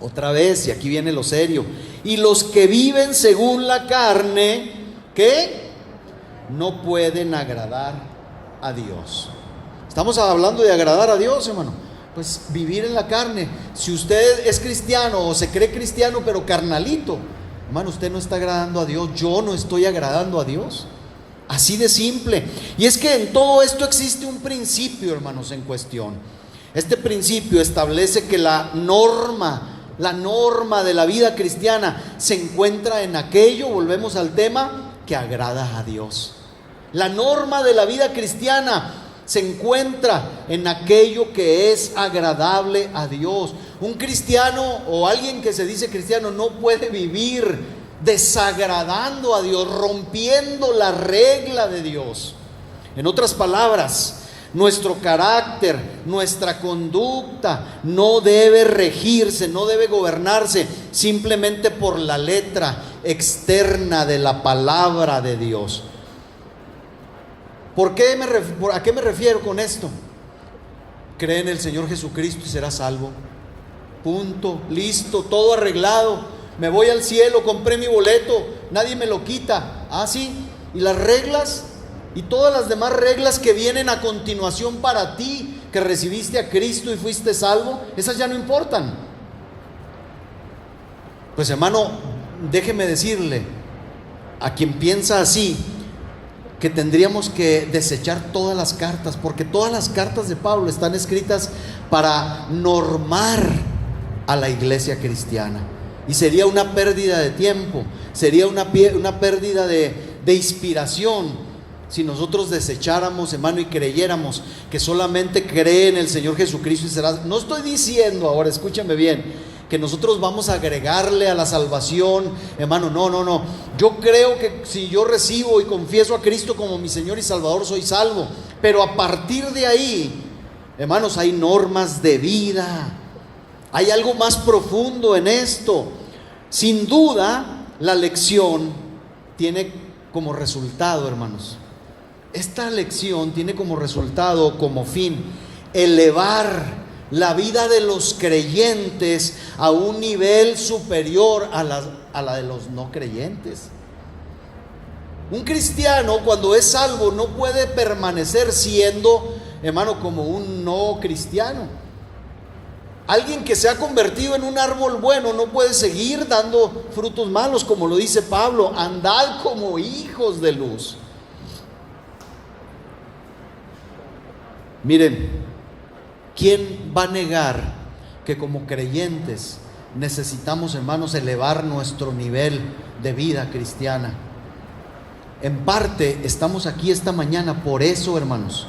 otra vez, y aquí viene lo serio. Y los que viven según la carne, ¿qué? No pueden agradar a Dios. Estamos hablando de agradar a Dios, hermano. Pues vivir en la carne. Si usted es cristiano o se cree cristiano pero carnalito, hermano, usted no está agradando a Dios. Yo no estoy agradando a Dios. Así de simple. Y es que en todo esto existe un principio, hermanos, en cuestión. Este principio establece que la norma de la vida cristiana se encuentra en aquello, volvemos al tema, que agrada a Dios. La norma de la vida cristiana se encuentra en aquello que es agradable a Dios. Un cristiano o alguien que se dice cristiano no puede vivir desagradando a Dios, rompiendo la regla de Dios. En otras palabras, nuestro carácter, nuestra conducta no debe regirse, no debe gobernarse simplemente por la letra externa de la palabra de Dios. ¿A qué me refiero con esto? Cree en el Señor Jesucristo y serás salvo. Punto, listo, todo arreglado. Me voy al cielo, compré mi boleto, nadie me lo quita. Ah, sí, ¿y las reglas? Y todas las demás reglas que vienen a continuación para ti, que recibiste a Cristo y fuiste salvo, esas ya no importan. Pues hermano, déjeme decirle, a quien piensa así, que tendríamos que desechar todas las cartas, porque todas las cartas de Pablo están escritas para normar a la iglesia cristiana. Y sería una pérdida de tiempo, sería una pérdida de inspiración si nosotros desecháramos, hermano, y creyéramos que solamente cree en el Señor Jesucristo y será. No estoy diciendo ahora, escúchame bien, que nosotros vamos a agregarle a la salvación, hermano, no. Yo creo que si yo recibo y confieso a Cristo como mi Señor y Salvador, soy salvo. Pero a partir de ahí, hermanos, hay normas de vida. Hay algo más profundo en esto. Sin duda, la lección tiene como resultado, hermanos, esta lección tiene como resultado, como fin, elevar la vida de los creyentes a un nivel superior a la de los no creyentes. Un cristiano, cuando es salvo, no puede permanecer siendo, hermano, como un no cristiano. Alguien que se ha convertido en un árbol bueno no puede seguir dando frutos malos, como lo dice Pablo: andad como hijos de luz. Miren, ¿quién va a negar que como creyentes necesitamos, hermanos, elevar nuestro nivel de vida cristiana? En parte estamos aquí esta mañana por eso, hermanos,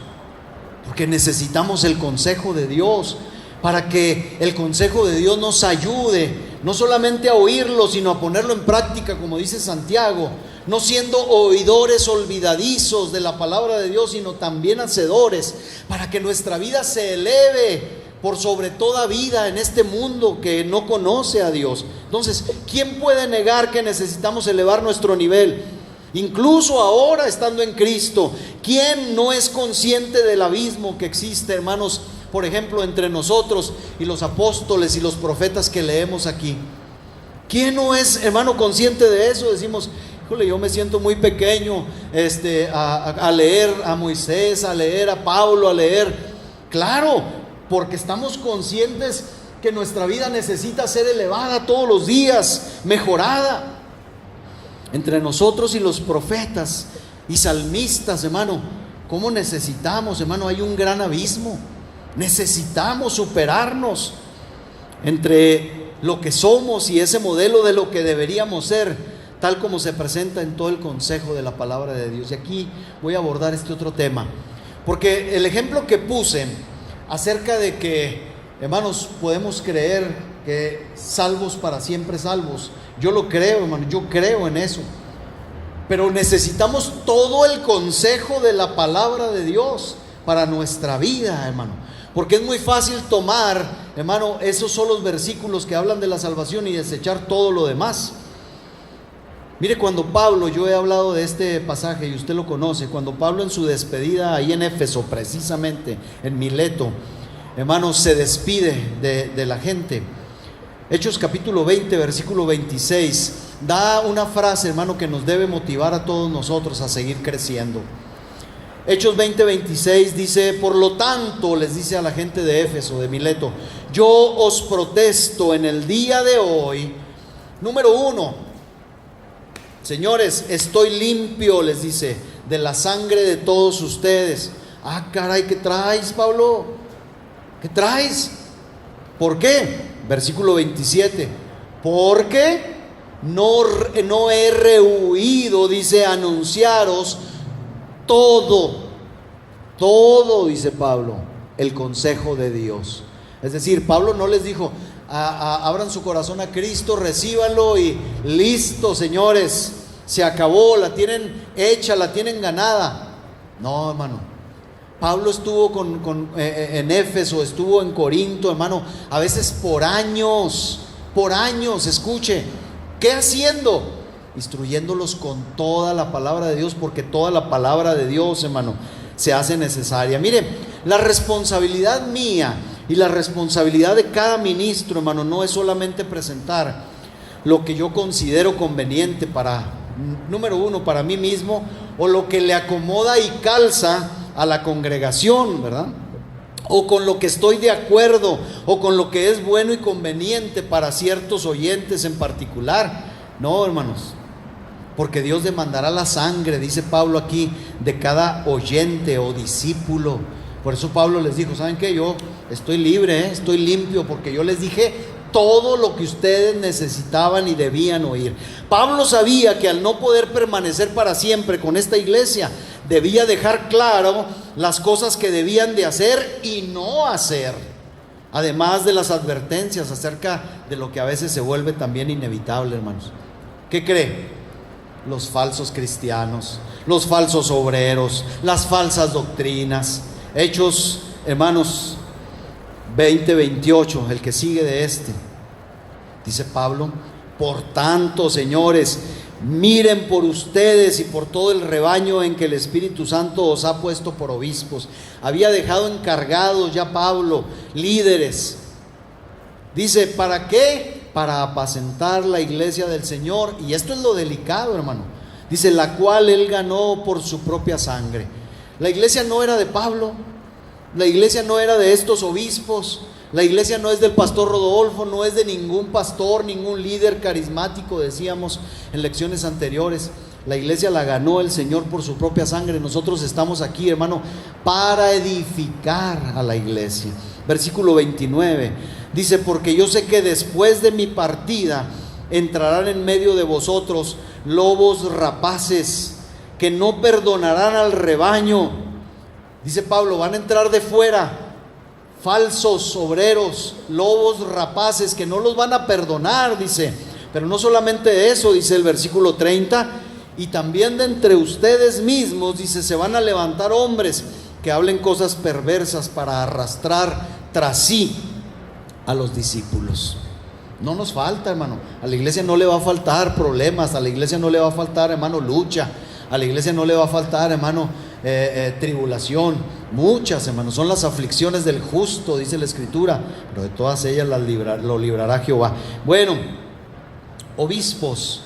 porque necesitamos el consejo de Dios, para que el consejo de Dios nos ayude, no solamente a oírlo, sino a ponerlo en práctica, como dice Santiago, no siendo oidores olvidadizos de la palabra de Dios, sino también hacedores, para que nuestra vida se eleve por sobre toda vida en este mundo que no conoce a Dios. Entonces, ¿quién puede negar que necesitamos elevar nuestro nivel? Incluso ahora estando en Cristo, ¿quién no es consciente del abismo que existe, hermanos, por ejemplo, entre nosotros y los apóstoles y los profetas que leemos aquí? ¿Quién no es, hermano, consciente de eso? Decimos: híjole, yo me siento muy pequeño a leer a Moisés, a leer a Pablo, a leer. Claro, porque estamos conscientes que nuestra vida necesita ser elevada todos los días, mejorada. Entre nosotros y los profetas y salmistas, hermano, ¿cómo necesitamos, hermano? Hay un gran abismo. Necesitamos superarnos entre lo que somos y ese modelo de lo que deberíamos ser, tal como se presenta en todo el consejo de la palabra de Dios. Y aquí voy a abordar este otro tema, porque el ejemplo que puse acerca de que, hermanos, podemos creer que salvos para siempre salvos, yo lo creo, hermano, yo creo en eso, pero necesitamos todo el consejo de la palabra de Dios para nuestra vida, hermano, porque es muy fácil tomar, hermano, esos son los versículos que hablan de la salvación y desechar todo lo demás. Mire, cuando Pablo, yo he hablado de este pasaje y usted lo conoce, cuando Pablo en su despedida ahí en Éfeso, precisamente en Mileto, hermano, se despide de la gente. Hechos capítulo 20, versículo 26, da una frase, hermano, que nos debe motivar a todos nosotros a seguir creciendo. Hechos 20, 26 dice: por lo tanto, les dice a la gente de Éfeso, de Mileto, yo os protesto en el día de hoy, número 1, señores, estoy limpio, les dice, de la sangre de todos ustedes. Ah, caray, ¿qué traes, Pablo? ¿Qué traes? ¿Por qué? Versículo 27, porque no he rehuido, dice, anunciaros todo, dice Pablo, el consejo de Dios. Es decir, Pablo no les dijo: abran su corazón a Cristo, recíbanlo y listo, señores, se acabó, la tienen hecha, la tienen ganada. No, hermano. Pablo estuvo en Éfeso, estuvo en Corinto, hermano, a veces por años, escuche, ¿qué haciendo? Instruyéndolos con toda la palabra de Dios, porque toda la palabra de Dios, hermano, se hace necesaria. Mire, la responsabilidad mía y la responsabilidad de cada ministro, hermano, no es solamente presentar lo que yo considero conveniente para Número uno, para mí mismo, o lo que le acomoda y calza a la congregación, ¿verdad? O con lo que estoy de acuerdo, o con lo que es bueno y conveniente para ciertos oyentes en particular. No, hermanos, porque Dios demandará la sangre, dice Pablo aquí, de cada oyente o discípulo. Por eso Pablo les dijo: ¿saben qué? Yo estoy libre, estoy limpio, porque yo les dije todo lo que ustedes necesitaban y debían oír. Pablo sabía que al no poder permanecer para siempre con esta iglesia, debía dejar claro las cosas que debían de hacer y no hacer, además de las advertencias acerca de lo que a veces se vuelve también inevitable, hermanos. ¿Qué cree? Los falsos cristianos, los falsos obreros, las falsas doctrinas. Hechos, hermanos, 20:28, el que sigue de este, dice Pablo: por tanto, señores, miren por ustedes y por todo el rebaño en que el Espíritu Santo os ha puesto por obispos. Había dejado encargados ya Pablo líderes. Dice: ¿para qué? Para apacentar la iglesia del Señor. Y esto es lo delicado, hermano. Dice: la cual él ganó por su propia sangre. La iglesia no era de Pablo, la iglesia no era de estos obispos, la iglesia no es del pastor Rodolfo, no es de ningún pastor, ningún líder carismático, decíamos en lecciones anteriores. La iglesia la ganó el Señor por su propia sangre. Nosotros estamos aquí, hermano, para edificar a la iglesia. Versículo 29 dice: porque yo sé que después de mi partida entrarán en medio de vosotros lobos rapaces, que no perdonarán al rebaño. Dice Pablo: van a entrar de fuera falsos obreros, lobos rapaces, que no los van a perdonar, dice. Pero no solamente eso, dice el versículo 30, y también de entre ustedes mismos, dice, se van a levantar hombres que hablen cosas perversas para arrastrar tras sí a los discípulos. No nos falta, hermano, a la iglesia no le va a faltar problemas, a la iglesia no le va a faltar, hermano, lucha, a la iglesia no le va a faltar, hermano, tribulación. Muchas, hermanos, son las aflicciones del justo, dice la Escritura, pero de todas ellas lo librará Jehová. Bueno, obispos,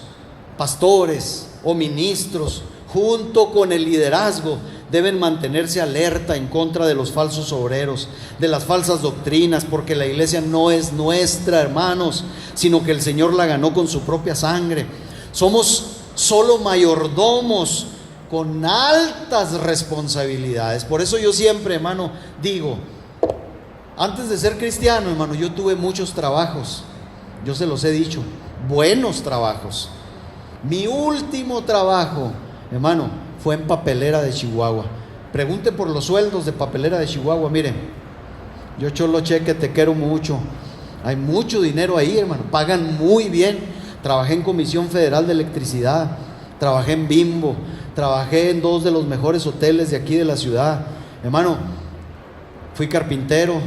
pastores o ministros, junto con el liderazgo, deben mantenerse alerta en contra de los falsos obreros, de las falsas doctrinas, porque la iglesia no es nuestra, hermanos, sino que el Señor la ganó con su propia sangre. Somos solo mayordomos con altas responsabilidades. Por eso yo siempre, hermano, digo, antes de ser cristiano, hermano, yo tuve muchos trabajos, yo se los he dicho, buenos trabajos. Mi último trabajo, hermano, fue en Papelera de Chihuahua. Pregunte por los sueldos de Papelera de Chihuahua. Miren, yo Cholo Cheque, te quiero mucho, hay mucho dinero ahí, hermano, pagan muy bien. Trabajé en Comisión Federal de Electricidad, trabajé en Bimbo, trabajé en 2 de los mejores hoteles de aquí de la ciudad, hermano. Fui carpintero,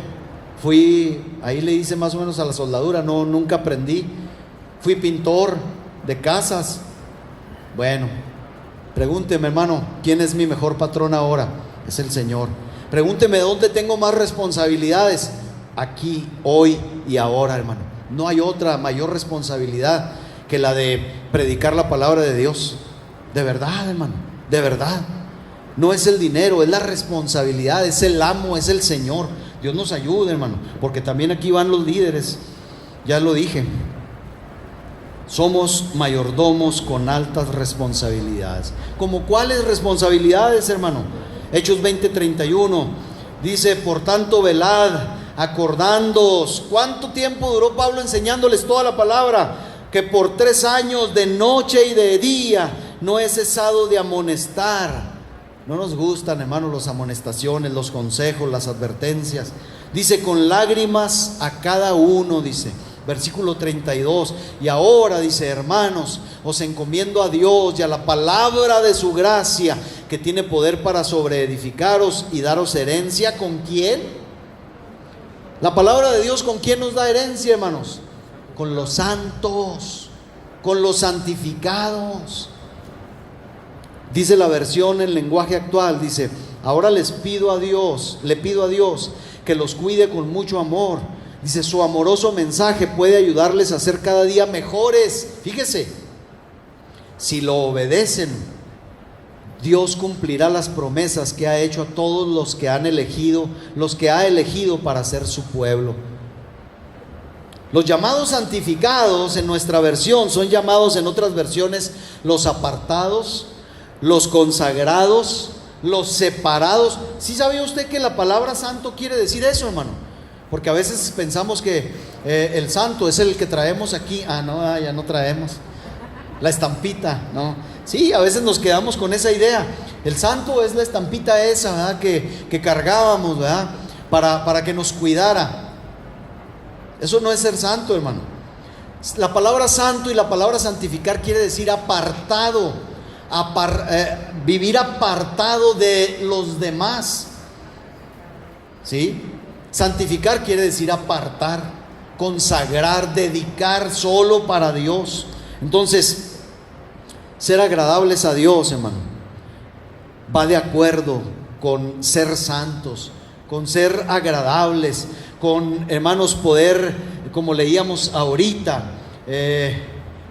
ahí le hice más o menos a la soldadura, nunca aprendí. Fui pintor de casas. Bueno, pregúnteme, hermano, ¿quién es mi mejor patrón ahora? Es el Señor. Pregúnteme dónde tengo más responsabilidades. Aquí, hoy y ahora, hermano. No hay otra mayor responsabilidad que la de predicar la palabra de Dios. De verdad, hermano, de verdad. No es el dinero, es la responsabilidad, es el amo, es el Señor. Dios nos ayude, hermano, porque también aquí van los líderes. Ya lo dije, somos mayordomos con altas responsabilidades. ¿Como cuáles responsabilidades, hermano? Hechos 20:31 dice: por tanto, velad, acordándoos. ¿Cuánto tiempo duró Pablo enseñándoles toda la palabra? Que por 3 años, de noche y de día, no he cesado de amonestar. No nos gustan, hermanos, las amonestaciones, los consejos, las advertencias. Dice: con lágrimas a cada uno, dice. Versículo 32, y ahora, dice, hermanos, os encomiendo a Dios y a la palabra de su gracia, que tiene poder para sobreedificaros y daros herencia. ¿Con quién? La palabra de Dios, ¿con quién nos da herencia, hermanos? Con los santos, con los santificados. Dice la versión en lenguaje actual, dice: ahora le pido a Dios que los cuide con mucho amor. Dice: su amoroso mensaje puede ayudarles a ser cada día mejores. Fíjese, si lo obedecen, Dios cumplirá las promesas que ha hecho a todos los que han elegido, los que ha elegido para ser su pueblo. Los llamados santificados en nuestra versión son llamados en otras versiones los apartados, los consagrados, los separados. ¿Sí sabía usted que la palabra santo quiere decir eso, hermano? Porque a veces pensamos que el santo es el que traemos aquí. No, ya no traemos la estampita, ¿no? Sí, a veces nos quedamos con esa idea. El santo es la estampita esa, ¿verdad? Que cargábamos, ¿verdad? Para que nos cuidara. Eso no es ser santo, hermano. La palabra santo y la palabra santificar quiere decir apartado, vivir apartado de los demás. ¿Sí? Santificar quiere decir apartar, consagrar, dedicar solo para Dios. Entonces, ser agradables a Dios, hermano, va de acuerdo con ser santos, con ser agradables, con, hermanos, poder, como leíamos ahorita,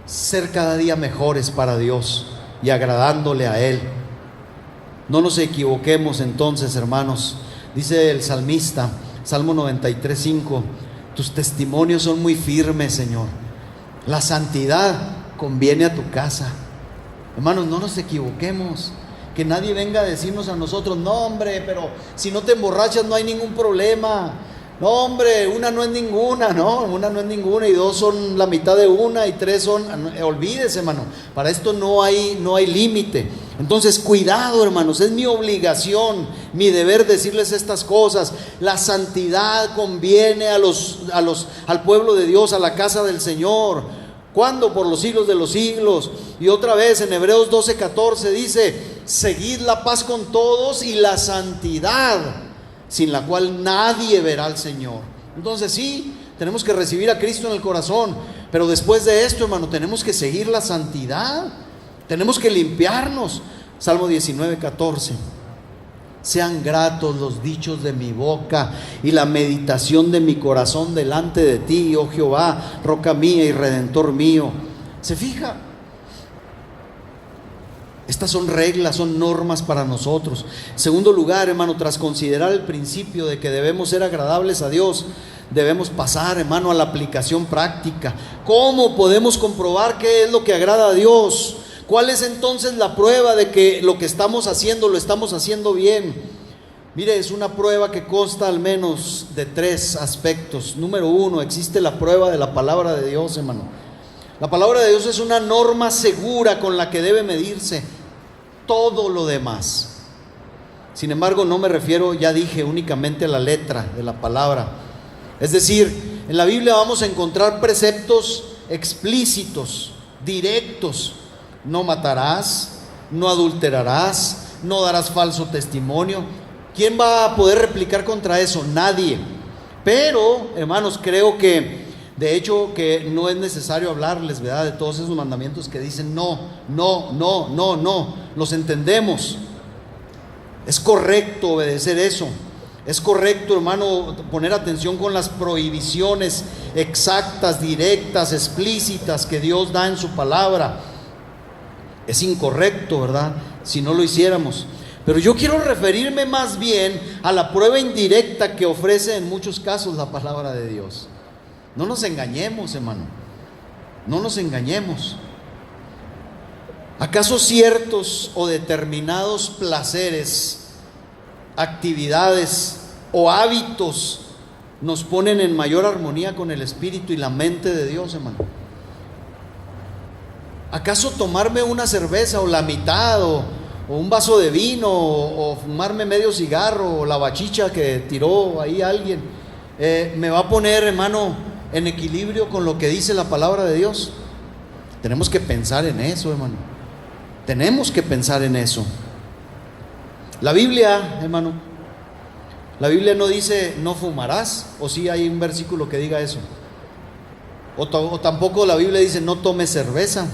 ser cada día mejores para Dios y agradándole a Él. No nos equivoquemos entonces, hermanos. Dice el salmista, Salmo 93:5, tus testimonios son muy firmes, Señor. La santidad conviene a tu casa. Hermanos, no nos equivoquemos. Que nadie venga a decirnos a nosotros, no hombre, pero si no te emborrachas no hay ningún problema. No hombre, una no es ninguna, no, una no es ninguna y dos son la mitad de una y tres son, olvídese, hermano, para esto no hay límite. Entonces, cuidado, hermanos, es mi obligación, mi deber decirles estas cosas. La santidad conviene al pueblo de Dios, a la casa del Señor. ¿Cuándo? Por los siglos de los siglos. Y otra vez en Hebreos 12:14 dice, seguid la paz con todos y la santidad, sin la cual nadie verá al Señor. Entonces sí, tenemos que recibir a Cristo en el corazón, pero después de esto, hermano, tenemos que seguir la santidad, tenemos que limpiarnos. Salmo 19:14, sean gratos los dichos de mi boca y la meditación de mi corazón delante de ti, oh Jehová, roca mía y redentor mío. ¿Se fija? Estas son reglas, son normas para nosotros. En segundo lugar, hermano, tras considerar el principio de que debemos ser agradables a Dios, debemos pasar, hermano, a la aplicación práctica. ¿Cómo podemos comprobar qué es lo que agrada a Dios? ¿Cuál es entonces la prueba de que lo que estamos haciendo lo estamos haciendo bien? Mire, es una prueba que consta al menos de 3 aspectos. Número 1, existe la prueba de la palabra de Dios, hermano. La palabra de Dios es una norma segura con la que debe medirse todo lo demás. Sin embargo, no me refiero, ya dije, únicamente a la letra de la palabra. Es decir, en la Biblia vamos a encontrar preceptos explícitos, directos. No matarás, no adulterarás, no darás falso testimonio. ¿Quién va a poder replicar contra eso? Nadie. Pero, hermanos, creo que de hecho que no es necesario hablarles, ¿verdad?, de todos esos mandamientos que dicen no. Los entendemos. Es correcto obedecer eso. Es correcto, hermano, poner atención con las prohibiciones exactas, directas, explícitas que Dios da en su palabra. Es incorrecto, ¿verdad?, si no lo hiciéramos. Pero yo quiero referirme más bien a la prueba indirecta que ofrece en muchos casos la palabra de Dios. No nos engañemos, hermano. No nos engañemos. ¿Acaso ciertos o determinados placeres, actividades o hábitos nos ponen en mayor armonía con el Espíritu y la mente de Dios, hermano? ¿Acaso tomarme una cerveza o la mitad o un vaso de vino o fumarme medio cigarro o la bachicha que tiró ahí alguien me va a poner, hermano, en equilibrio con lo que dice la palabra de Dios? Tenemos que pensar en eso, hermano. Tenemos que pensar en eso. La Biblia, hermano, la Biblia no dice no fumarás, o sí hay un versículo que diga eso. O tampoco la Biblia dice no tomes cerveza.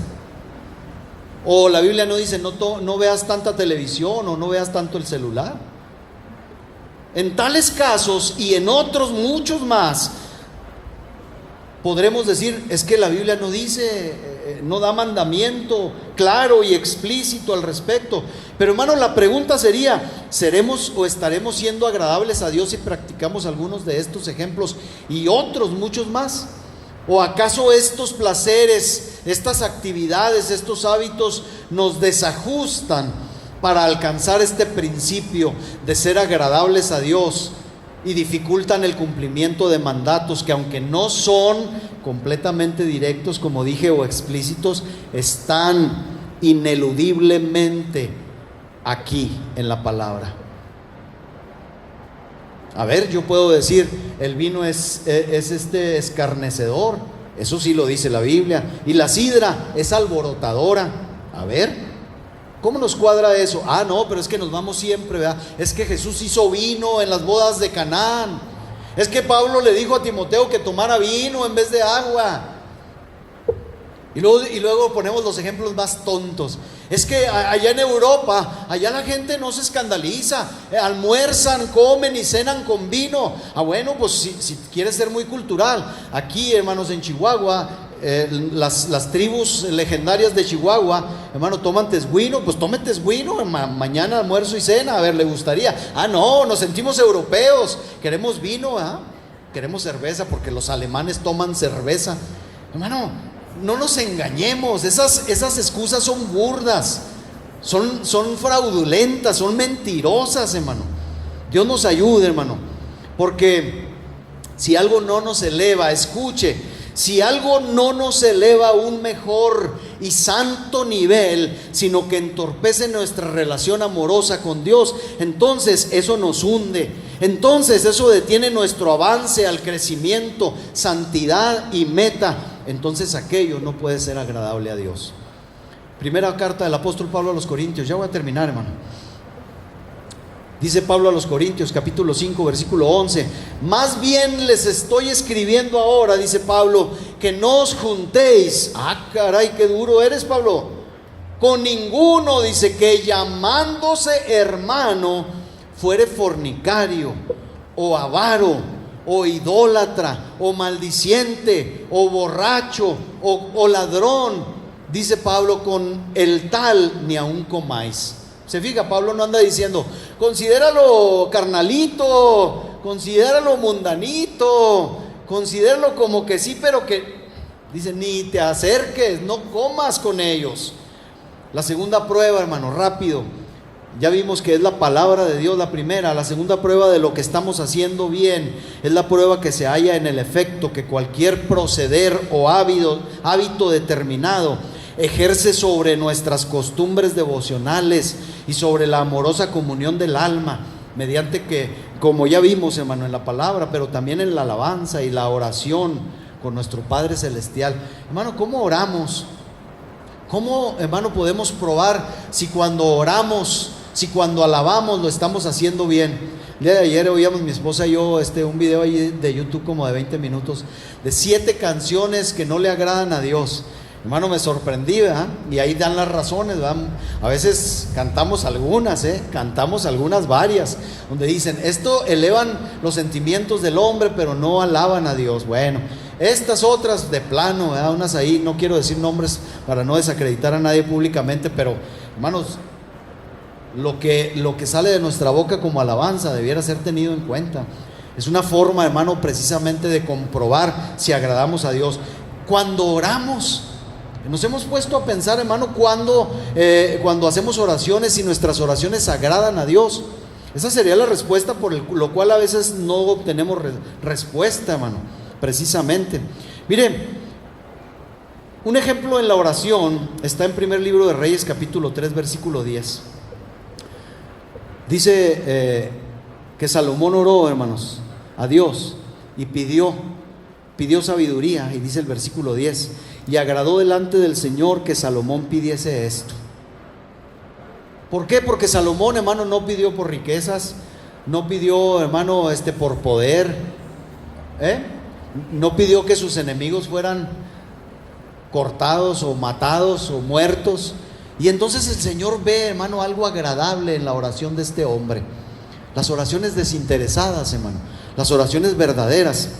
O la Biblia no dice no veas tanta televisión o no veas tanto el celular. En tales casos y en otros muchos más, Podremos decir, es que la Biblia no dice, no da mandamiento claro y explícito al respecto. Pero hermano, la pregunta sería, ¿seremos o estaremos siendo agradables a Dios si practicamos algunos de estos ejemplos y otros muchos más? ¿O acaso estos placeres, estas actividades, estos hábitos nos desajustan para alcanzar este principio de ser agradables a Dios y dificultan el cumplimiento de mandatos que, aunque no son completamente directos, como dije, o explícitos, están ineludiblemente aquí en la palabra? A ver, yo puedo decir, el vino es escarnecedor, eso sí lo dice la Biblia, y la sidra es alborotadora. A ver, ¿cómo nos cuadra eso? Ah, no, pero es que nos vamos siempre, ¿verdad? Es que Jesús hizo vino en las bodas de Canaán. Es que Pablo le dijo a Timoteo que tomara vino en vez de agua. Y luego ponemos los ejemplos más tontos. Es que allá en Europa, allá la gente no se escandaliza, almuerzan, comen y cenan con vino. Ah, bueno, pues si quieres ser muy cultural, aquí, hermanos, en Chihuahua, las tribus legendarias de Chihuahua, hermano, toman tesguino, pues tome tesguino, mañana almuerzo y cena. A ver, ¿le gustaría? Ah, no, nos sentimos europeos, queremos vino, ¿ah? Queremos cerveza porque los alemanes toman cerveza. Hermano, no nos engañemos, esas excusas son burdas, son fraudulentas, son mentirosas, hermano. Dios nos ayude, hermano, porque si algo no nos eleva, escuche, si algo no nos eleva a un mejor y santo nivel, sino que entorpece nuestra relación amorosa con Dios, entonces eso nos hunde, entonces eso detiene nuestro avance al crecimiento, santidad y meta. Entonces aquello no puede ser agradable a Dios. Primera carta del apóstol Pablo a los Corintios, ya voy a terminar, hermano. Dice Pablo a los Corintios, capítulo 5, versículo 11: más bien les estoy escribiendo ahora, dice Pablo, que no os juntéis. Ah, caray, qué duro eres, Pablo. Con ninguno, dice, que llamándose hermano fuere fornicario, o avaro, o idólatra, o maldiciente, o borracho, o ladrón. Dice Pablo, con el tal ni aun comáis. Se fija, Pablo no anda diciendo, considéralo carnalito, considéralo mundanito, considéralo como que sí, pero que, dice, ni te acerques, no comas con ellos. La segunda prueba, hermano, rápido. Ya vimos que es la palabra de Dios la primera. La segunda prueba de lo que estamos haciendo bien es la prueba que se halla en el efecto que cualquier proceder o hábito determinado ejerce sobre nuestras costumbres devocionales y sobre la amorosa comunión del alma, mediante que, como ya vimos, hermano, en la palabra, pero también en la alabanza y la oración con nuestro Padre Celestial. Hermano, ¿cómo oramos? ¿Cómo, hermano, podemos probar si cuando oramos, si cuando alabamos lo estamos haciendo bien? El día de ayer oíamos mi esposa y yo un video ahí de YouTube como de 20 minutos de 7 canciones que no le agradan a Dios. Hermano, me sorprendí, ¿verdad? Y ahí dan las razones, ¿verdad? A veces cantamos algunas, cantamos algunas varias, donde dicen, esto elevan los sentimientos del hombre, pero no alaban a Dios. Bueno, estas otras de plano, ¿verdad? Unas ahí, no quiero decir nombres para no desacreditar a nadie públicamente, pero hermanos, lo que sale de nuestra boca como alabanza debiera ser tenido en cuenta. Es una forma, hermano, precisamente de comprobar si agradamos a Dios. Cuando oramos, nos hemos puesto a pensar, hermano, cuando hacemos oraciones y nuestras oraciones agradan a Dios. Esa sería la respuesta por lo cual a veces no obtenemos respuesta, hermano, precisamente. Mire, un ejemplo en la oración está en primer libro de Reyes, capítulo 3, versículo 10. Dice que Salomón oró, hermanos, a Dios y pidió sabiduría, y dice el versículo 10: y agradó delante del Señor que Salomón pidiese esto. ¿Por qué? Porque Salomón, hermano, no pidió por riquezas, no pidió, hermano, por poder, no pidió que sus enemigos fueran cortados o matados o muertos. Y entonces el Señor ve, hermano, algo agradable en la oración de este hombre. Las oraciones desinteresadas, hermano, las oraciones verdaderas.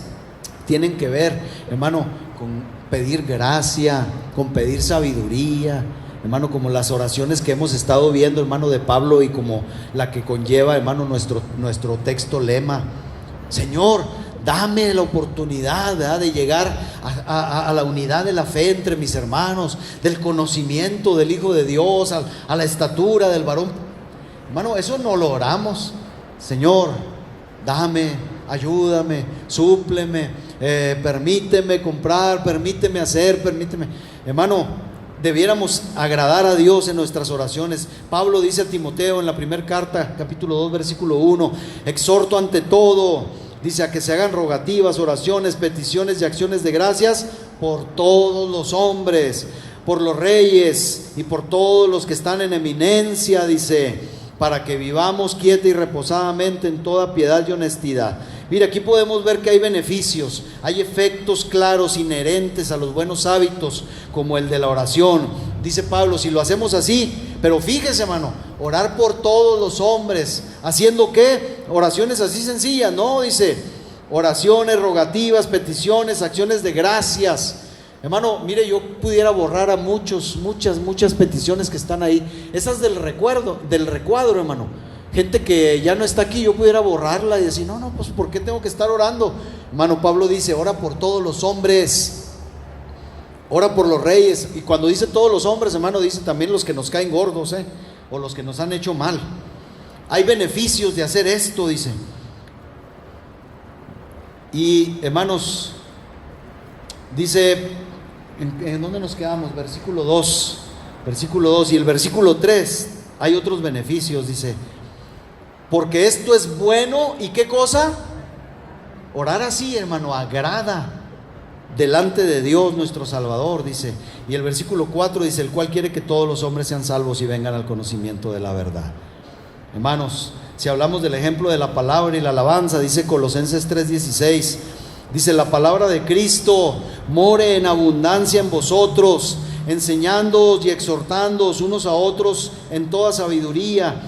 tienen que ver, hermano, con pedir gracia, con pedir sabiduría, hermano, como las oraciones que hemos estado viendo, hermano, de Pablo, y como la que conlleva, hermano, nuestro texto lema. Señor, dame la oportunidad, ¿verdad?, de llegar a la unidad de la fe entre mis hermanos, del conocimiento del Hijo de Dios, a la estatura del varón. Hermano, eso no lo oramos. Señor, dame, ayúdame, súpleme, permíteme comprar, permíteme hacer, permíteme. Hermano, debiéramos agradar a Dios en nuestras oraciones. Pablo dice a Timoteo en la primera carta, capítulo 2, versículo 1: exhorto ante todo, dice, a que se hagan rogativas, oraciones, peticiones y acciones de gracias por todos los hombres, por los reyes y por todos los que están en eminencia, dice, para que vivamos quieta y reposadamente en toda piedad y honestidad. Mira, aquí podemos ver que hay beneficios, hay efectos claros inherentes a los buenos hábitos, como el de la oración. Dice Pablo, si lo hacemos así, pero fíjese, hermano, orar por todos los hombres, ¿haciendo qué? Oraciones así sencillas, no, dice, oraciones, rogativas, peticiones, acciones de gracias. Hermano, mire, yo pudiera borrar a muchas peticiones que están ahí, esas del recuadro, hermano. Gente que ya no está aquí, yo pudiera borrarla y decir, no, pues ¿por qué tengo que estar orando? Hermano, Pablo dice, ora por todos los hombres, ora por los reyes. Y cuando dice todos los hombres, hermano, dice también los que nos caen gordos, o los que nos han hecho mal. Hay beneficios de hacer esto, dice. Y hermanos, dice, ¿en dónde nos quedamos? Versículo 2 y el versículo 3, hay otros beneficios, dice, porque esto es bueno. ¿Y qué cosa? Orar así, hermano, agrada delante de Dios nuestro Salvador, dice. Y el versículo 4 dice, el cual quiere que todos los hombres sean salvos y vengan al conocimiento de la verdad. Hermanos, si hablamos del ejemplo de la palabra y la alabanza, dice Colosenses 3:16, dice, la palabra de Cristo more en abundancia en vosotros, enseñándoos y exhortándoos unos a otros en toda sabiduría,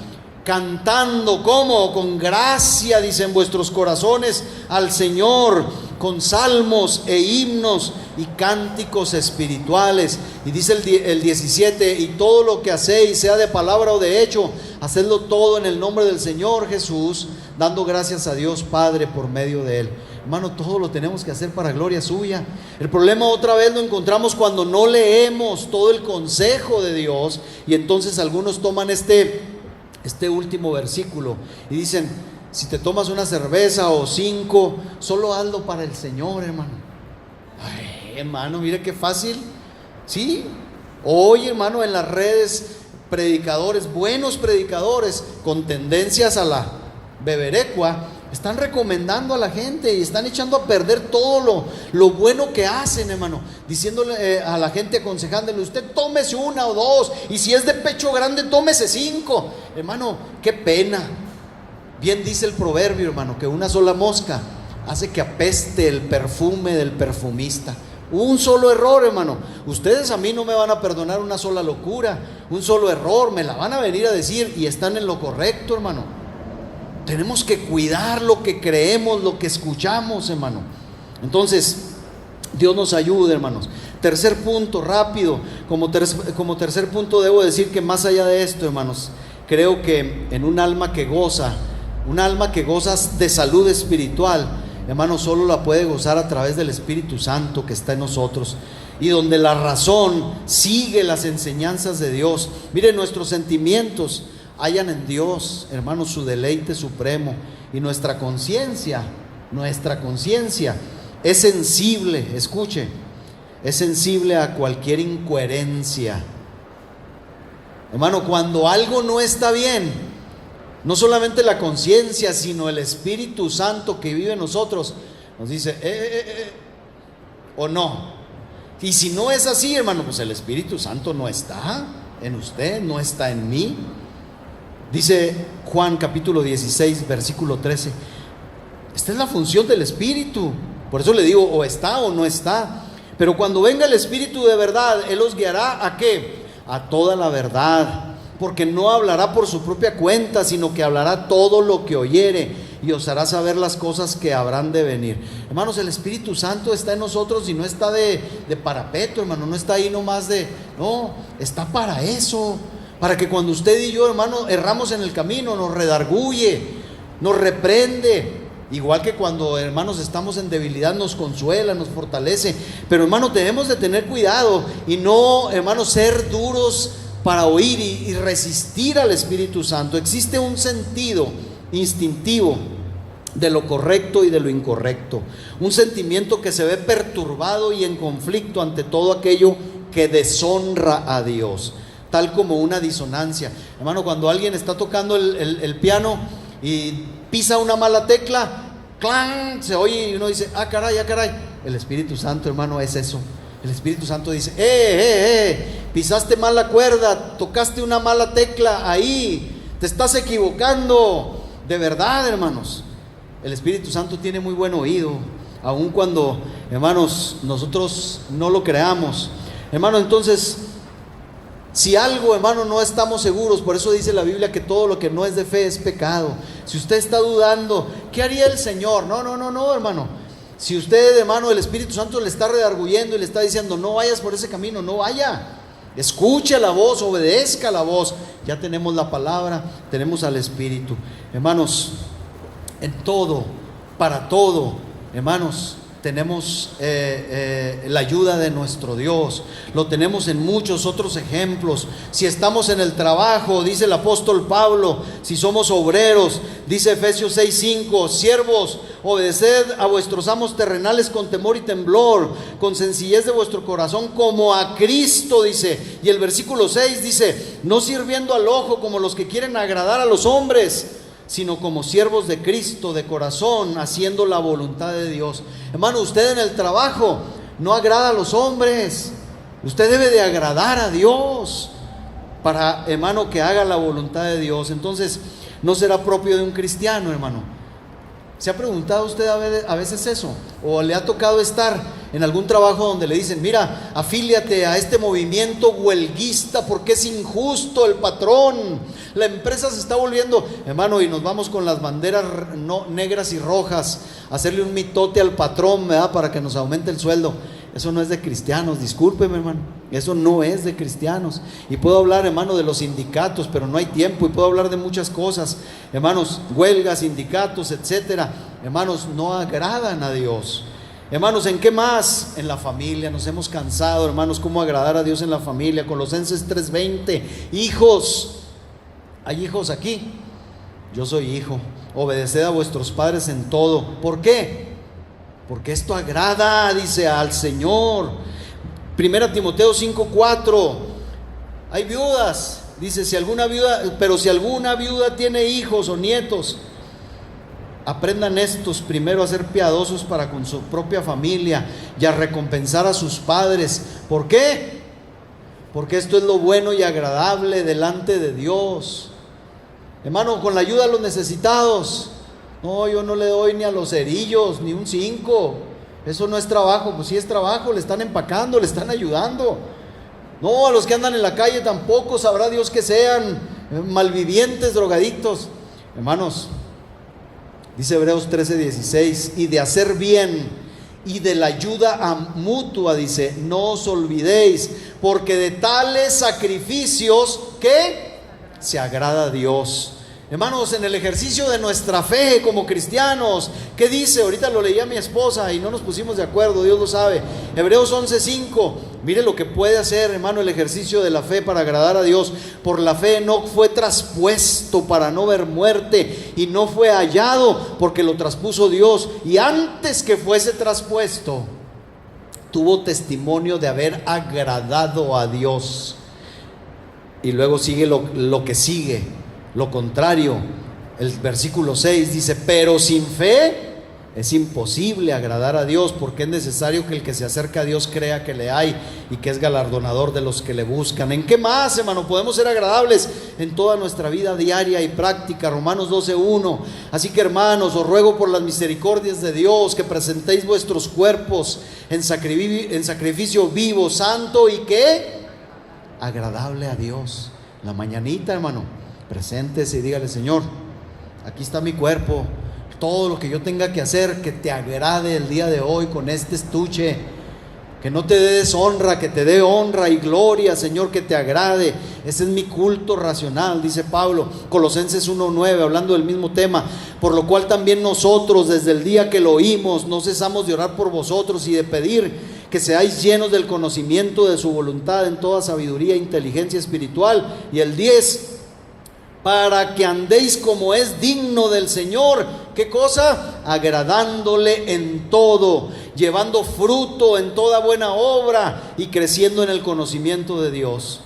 cantando, ¿cómo? Con gracia, dice, en vuestros corazones al Señor, con salmos e himnos y cánticos espirituales. Y dice el 17, y todo lo que hacéis, sea de palabra o de hecho, hacedlo todo en el nombre del Señor Jesús, dando gracias a Dios Padre por medio de Él. Hermano, todo lo tenemos que hacer para gloria suya. El problema otra vez lo encontramos cuando no leemos todo el consejo de Dios, y entonces algunos toman este último versículo y dicen, si te tomas una cerveza o 5, solo hazlo para el Señor, hermano. Ay, hermano, mire qué fácil. Sí, hoy, hermano, en las redes, predicadores, buenos predicadores con tendencias a la beberecua, están recomendando a la gente y están echando a perder todo lo bueno que hacen, hermano, diciéndole a la gente, aconsejándole, usted tómese 1 o 2, y si es de pecho grande, tómese 5. Hermano, qué pena. Bien dice el proverbio, hermano, que una sola mosca hace que apeste el perfume del perfumista. Un solo error, hermano. Ustedes a mí no me van a perdonar una sola locura, un solo error, me la van a venir a decir y están en lo correcto, hermano. Tenemos que cuidar lo que creemos, lo que escuchamos, hermano. Entonces, Dios nos ayude, hermanos. Tercer punto, rápido. Como tercer punto debo decir que más allá de esto, hermanos, creo que en un alma que goza de salud espiritual, hermano, solo la puede gozar a través del Espíritu Santo que está en nosotros, y donde la razón sigue las enseñanzas de Dios. Miren, nuestros sentimientos hallan en Dios, hermanos, su deleite supremo, y nuestra conciencia es sensible, escuche, es sensible a cualquier incoherencia. Hermano, cuando algo no está bien, no solamente la conciencia, sino el Espíritu Santo que vive en nosotros nos dice, o no. Y si no es así, hermano, pues el Espíritu Santo no está en usted, no está en mí. Dice Juan capítulo 16, versículo 13. Esta es la función del Espíritu. Por eso le digo, o está o no está. Pero cuando venga el Espíritu de verdad, Él os guiará ¿a qué? A toda la verdad. Porque no hablará por su propia cuenta, sino que hablará todo lo que oyere, y os hará saber las cosas que habrán de venir. Hermanos, el Espíritu Santo está en nosotros y no está de parapeto, hermano, no está ahí nomás no, está para eso, para que cuando usted y yo, hermano, erramos en el camino, nos redarguye, nos reprende. Igual que cuando, hermanos, estamos en debilidad, nos consuela, nos fortalece. Pero, hermanos, debemos de tener cuidado y no, hermanos, ser duros para oír y resistir al Espíritu Santo. Existe un sentido instintivo de lo correcto y de lo incorrecto, un sentimiento que se ve perturbado y en conflicto ante todo aquello que deshonra a Dios, tal como una disonancia. Hermano, cuando alguien está tocando el piano y pisa una mala tecla, ¡clan!, se oye y uno dice, ah caray. El Espíritu Santo, hermano, es eso. El Espíritu Santo dice, pisaste mal la cuerda, tocaste una mala tecla ahí, te estás equivocando. De verdad, hermanos, el Espíritu Santo tiene muy buen oído, aun cuando, hermanos, nosotros no lo creamos. Hermano, entonces, si algo, hermano, no estamos seguros, por eso dice la Biblia que todo lo que no es de fe es pecado. Si usted está dudando, ¿qué haría el Señor? No, hermano. Si usted, hermano, el Espíritu Santo le está redarguyendo y le está diciendo, no vayas por ese camino, no vaya. Escuche la voz, obedezca la voz. Ya tenemos la palabra, tenemos al Espíritu. Hermanos, en todo, para todo, hermanos, tenemos la ayuda de nuestro Dios. Lo tenemos en muchos otros ejemplos. Si estamos en el trabajo, dice el apóstol Pablo, si somos obreros, dice Efesios 6:5, siervos, obedeced a vuestros amos terrenales con temor y temblor, con sencillez de vuestro corazón, como a Cristo, dice. Y el versículo 6 dice, no sirviendo al ojo como los que quieren agradar a los hombres, sino como siervos de Cristo de corazón, haciendo la voluntad de Dios. Hermano, usted en el trabajo no agrada a los hombres, usted debe de agradar a Dios para, hermano, que haga la voluntad de Dios. Entonces, no será propio de un cristiano, hermano. ¿Se ha preguntado usted a veces eso? ¿O le ha tocado estar en algún trabajo donde le dicen, mira, afíliate a este movimiento huelguista porque es injusto el patrón, la empresa se está volviendo, hermano, y nos vamos con las banderas negras y rojas a hacerle un mitote al patrón, ¿verdad?, para que nos aumente el sueldo? Eso no es de cristianos, discúlpeme, hermano, eso no es de cristianos. Y puedo hablar, hermano, de los sindicatos, pero no hay tiempo, y puedo hablar de muchas cosas, hermanos, huelgas, sindicatos, etcétera. Hermanos, no agradan a Dios. Hermanos, ¿en qué más? En la familia, nos hemos cansado, hermanos, cómo agradar a Dios en la familia. Colosenses 3:20, hijos, ¿hay hijos aquí? Yo soy hijo, obedeced a vuestros padres en todo. ¿Por qué? Porque esto agrada, dice, al Señor. 1 Timoteo 5:4, hay viudas, dice, si alguna viuda tiene hijos o nietos, aprendan estos primero a ser piadosos para con su propia familia y a recompensar a sus padres. ¿Por qué? Porque esto es lo bueno y agradable delante de Dios. Hermano, con la ayuda a los necesitados. No, yo no le doy ni a los cerillos, ni un 5. Eso no es trabajo. Pues sí es trabajo, le están empacando, le están ayudando. No, a los que andan en la calle tampoco, sabrá Dios que sean malvivientes, drogadictos. Hermanos, dice Hebreos 13:16, y de hacer bien y de la ayuda mutua, dice, no os olvidéis, porque de tales sacrificios, ¿qué? Se agrada a Dios. Hermanos, en el ejercicio de nuestra fe como cristianos, ¿qué dice? Ahorita lo leía mi esposa y no nos pusimos de acuerdo, Dios lo sabe. Hebreos 11:5, mire lo que puede hacer, hermano, el ejercicio de la fe para agradar a Dios. Por la fe Enoc fue traspuesto para no ver muerte y no fue hallado porque lo traspuso Dios. Y antes que fuese traspuesto, tuvo testimonio de haber agradado a Dios. Y luego sigue lo que sigue. Lo contrario, el versículo 6 dice, pero sin fe es imposible agradar a Dios, porque es necesario que el que se acerca a Dios crea que le hay y que es galardonador de los que le buscan. ¿En qué más, hermano, podemos ser agradables? En toda nuestra vida diaria y práctica. Romanos 12:1. Así que, hermanos, os ruego por las misericordias de Dios que presentéis vuestros cuerpos en sacrificio vivo, santo y ¿qué? Agradable a Dios. La mañanita, hermano, preséntese y dígale, Señor, aquí está mi cuerpo, todo lo que yo tenga que hacer, que te agrade el día de hoy con este estuche. Que no te dé deshonra, que te dé honra y gloria, Señor, que te agrade. Ese es mi culto racional, dice Pablo, Colosenses 1:9, hablando del mismo tema. Por lo cual también nosotros, desde el día que lo oímos, no cesamos de orar por vosotros y de pedir que seáis llenos del conocimiento de su voluntad en toda sabiduría e inteligencia espiritual. Y el 10, para que andéis como es digno del Señor. ¿Qué cosa? Agradándole en todo, llevando fruto en toda buena obra y creciendo en el conocimiento de Dios.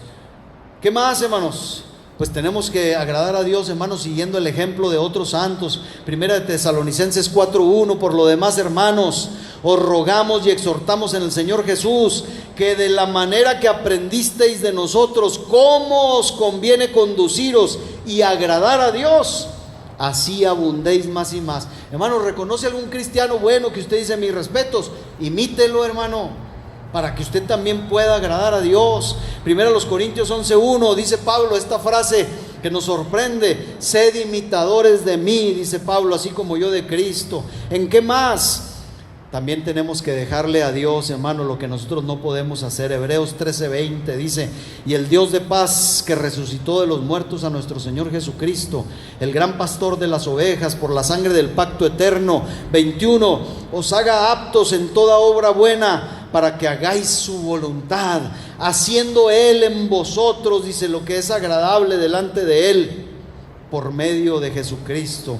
¿Qué más, hermanos? Pues tenemos que agradar a Dios, hermanos, siguiendo el ejemplo de otros santos. Primera de Tesalonicenses 4:1. Por lo demás, hermanos, os rogamos y exhortamos en el Señor Jesús, que de la manera que aprendisteis de nosotros cómo os conviene conduciros y agradar a Dios, así abundéis más y más. Hermano, ¿reconoce algún cristiano bueno que usted dice mis respetos? Imítelo, hermano, para que usted también pueda agradar a Dios. Primero los Corintios 11:1 dice Pablo esta frase que nos sorprende: sed imitadores de mí, dice Pablo, así como yo de Cristo. ¿En qué más? También tenemos que dejarle a Dios, hermano, lo que nosotros no podemos hacer. Hebreos 13:20 dice: y el Dios de paz, que resucitó de los muertos a nuestro Señor Jesucristo, el gran pastor de las ovejas, por la sangre del pacto eterno. 21, os haga aptos en toda obra buena, para que hagáis su voluntad, haciendo Él en vosotros, dice, lo que es agradable delante de Él, por medio de Jesucristo,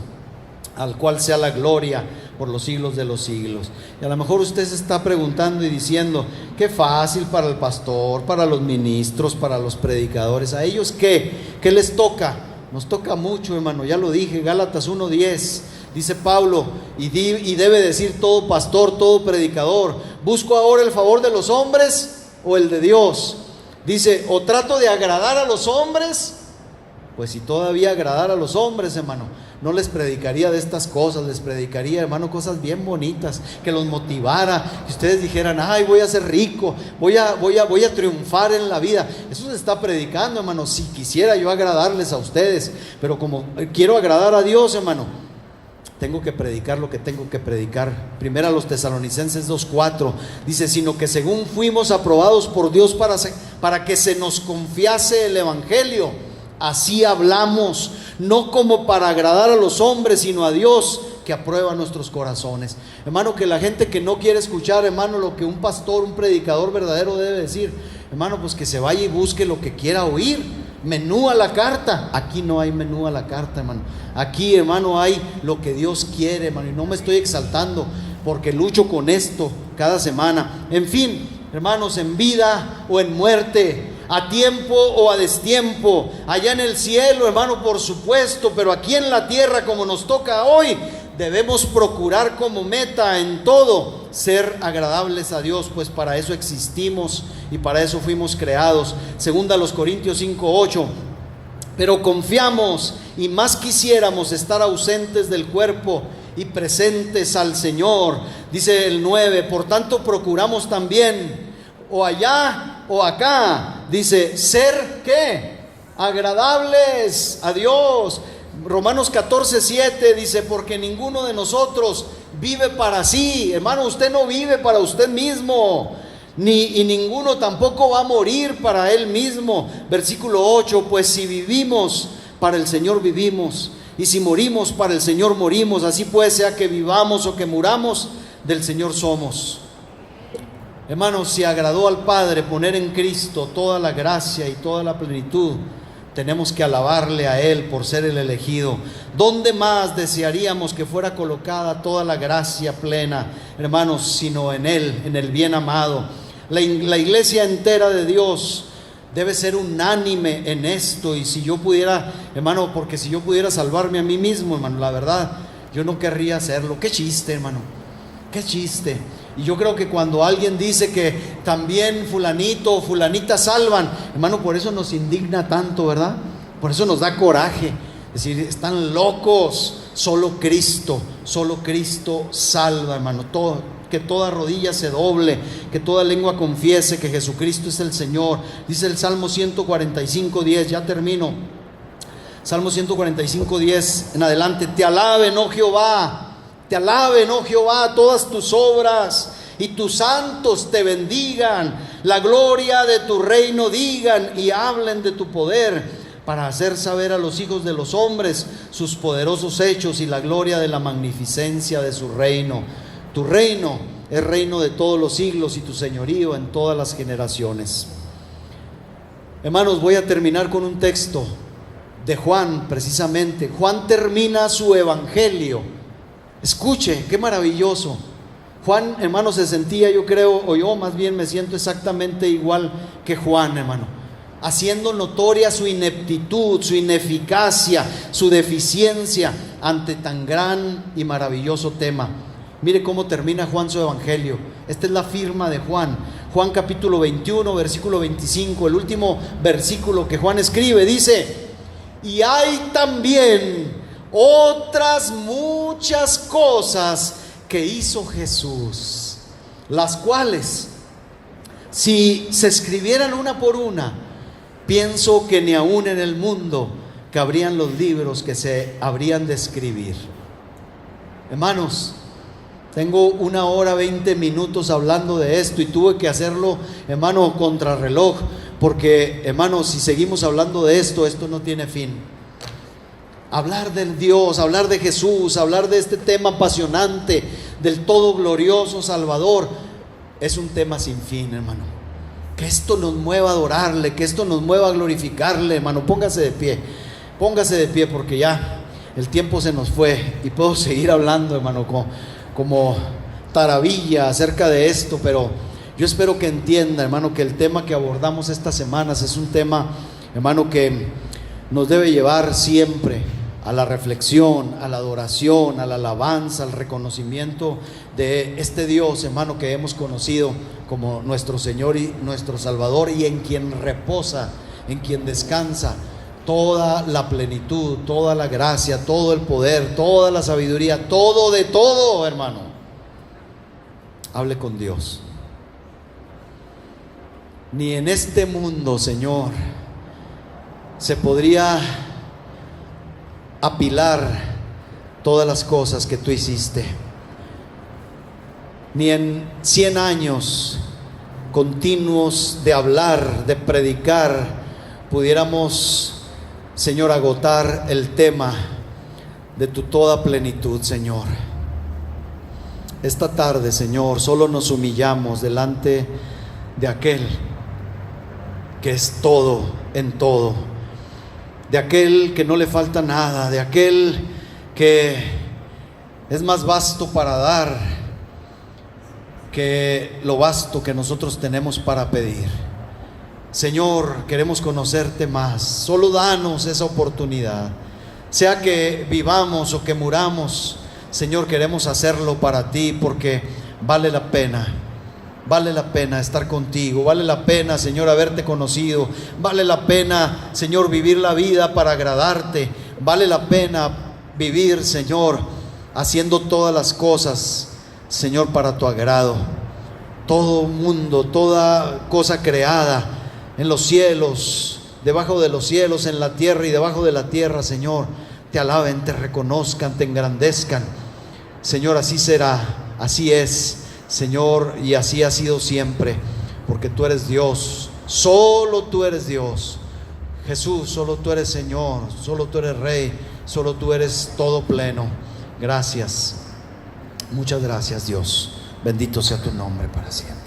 al cual sea la gloria por los siglos de los siglos. Y a lo mejor usted se está preguntando y diciendo: qué fácil para el pastor, para los ministros, para los predicadores. ¿A ellos qué les toca? Nos toca mucho, hermano, ya lo dije. Gálatas 1:10 dice Pablo, y debe decir todo pastor, todo predicador: ¿busco ahora el favor de los hombres o el de Dios? Dice: ¿o trato de agradar a los hombres? Pues si todavía agradar a los hombres, hermano, no les predicaría de estas cosas. Les predicaría, hermano, cosas bien bonitas, que los motivara, que ustedes dijeran: ay, voy a ser rico, voy a triunfar en la vida. Eso se está predicando, hermano. Si quisiera yo agradarles a ustedes, pero como quiero agradar a Dios, hermano, tengo que predicar lo que tengo que predicar. Primera a los Tesalonicenses 2:4 dice: sino que según fuimos aprobados por Dios para que se nos confiase el evangelio, así hablamos, no como para agradar a los hombres, sino a Dios, que aprueba nuestros corazones. Hermano, que la gente que no quiere escuchar, hermano, lo que un pastor, un predicador verdadero debe decir, hermano, pues que se vaya y busque lo que quiera oír. Menú a la carta. Aquí no hay menú a la carta, hermano. Aquí, hermano, hay lo que Dios quiere, hermano. Y no me estoy exaltando, porque lucho con esto cada semana. En fin, hermanos, en vida o en muerte, a tiempo o a destiempo, allá en el cielo, hermano, por supuesto, pero aquí en la tierra, como nos toca hoy, debemos procurar como meta en todo ser agradables a Dios, pues para eso existimos y para eso fuimos creados. Segunda a los Corintios 5:8: pero confiamos y más quisiéramos estar ausentes del cuerpo y presentes al Señor. Dice el 9: por tanto procuramos también, o allá o acá, dice, ser ¿qué? Agradables a Dios. Romanos 14:7 dice: porque ninguno de nosotros vive para sí. Hermano, usted no vive para usted mismo, y ninguno tampoco va a morir para él mismo. Versículo 8: pues si vivimos, para el Señor vivimos, y si morimos, para el Señor morimos. Así pues, sea que vivamos o que muramos, del Señor somos. Hermanos, si agradó al Padre poner en Cristo toda la gracia y toda la plenitud, tenemos que alabarle a Él por ser el elegido. ¿Dónde más desearíamos que fuera colocada toda la gracia plena, hermanos, sino en Él, en el bien amado? La iglesia entera de Dios debe ser unánime en esto. Y si yo pudiera, hermano, porque si yo pudiera salvarme a mí mismo, hermano, la verdad, yo no querría hacerlo. Qué chiste, hermano, qué chiste. Y yo creo que cuando alguien dice que también fulanito o fulanita salvan, hermano, por eso nos indigna tanto, ¿verdad? Por eso nos da coraje. Es decir, están locos. Solo Cristo salva, hermano. Que toda rodilla se doble, que toda lengua confiese que Jesucristo es el Señor. Dice el Salmo 145:10, ya termino. Salmo 145:10 en adelante: te alaben, oh Jehová, Te alaben, oh Jehová, todas tus obras, y tus santos te bendigan. La gloria de tu reino digan y hablen de tu poder, para hacer saber a los hijos de los hombres sus poderosos hechos y la gloria de la magnificencia de su reino. Tu reino es reino de todos los siglos y tu señorío en todas las generaciones. Hermanos, voy a terminar con un texto de Juan, precisamente. Juan termina su evangelio. Escuche, qué maravilloso. Juan, hermano, se sentía, yo creo, o yo más bien me siento exactamente igual que Juan, hermano, haciendo notoria su ineptitud, su ineficacia, su deficiencia ante tan gran y maravilloso tema. Mire cómo termina Juan su evangelio. Esta es la firma de Juan. Juan capítulo 21, versículo 25, el último versículo que Juan escribe, dice: y hay también otras muchas cosas que hizo Jesús, las cuales, si se escribieran una por una, pienso que ni aún en el mundo cabrían los libros que se habrían de escribir. Hermanos, tengo 1 hora 20 minutos hablando de esto y tuve que hacerlo, hermano, contrarreloj, porque, hermano, si seguimos hablando de esto, esto no tiene fin. Hablar del Dios, hablar de Jesús, hablar de este tema apasionante, del todo glorioso Salvador, es un tema sin fin, hermano. Que esto nos mueva a adorarle, que esto nos mueva a glorificarle, hermano. Póngase de pie, porque ya el tiempo se nos fue y puedo seguir hablando, hermano, como taravilla acerca de esto, pero yo espero que entienda, hermano, que el tema que abordamos estas semanas es un tema, hermano, que nos debe llevar siempre a la reflexión, a la adoración, a la alabanza, al reconocimiento de este Dios, hermano, que hemos conocido como nuestro Señor y nuestro Salvador, y en quien reposa, en quien descansa toda la plenitud, toda la gracia, todo el poder, toda la sabiduría, todo de todo, hermano. Hable con Dios. Ni en este mundo, Señor, se podría apilar todas las cosas que tú hiciste. Ni en 100 años continuos de hablar, de predicar, pudiéramos, Señor, agotar el tema de tu toda plenitud, Señor. Esta tarde, Señor, solo nos humillamos delante de aquel que es todo en todo, de aquel que no le falta nada, de aquel que es más vasto para dar que lo vasto que nosotros tenemos para pedir. Señor, queremos conocerte más. Solo danos esa oportunidad. Sea que vivamos o que muramos, Señor, queremos hacerlo para ti, porque vale la pena. Vale la pena estar contigo, vale la pena, Señor, haberte conocido, vale la pena, Señor, vivir la vida para agradarte, vale la pena vivir, Señor, haciendo todas las cosas, Señor, para tu agrado. Todo mundo, toda cosa creada en los cielos, debajo de los cielos, en la tierra y debajo de la tierra, Señor, te alaben, te reconozcan, te engrandezcan. Señor, así será, así es, Señor, y así ha sido siempre, porque tú eres Dios, solo tú eres Dios. Jesús, solo tú eres Señor, solo tú eres Rey, solo tú eres todo pleno. Gracias, muchas gracias, Dios. Bendito sea tu nombre para siempre.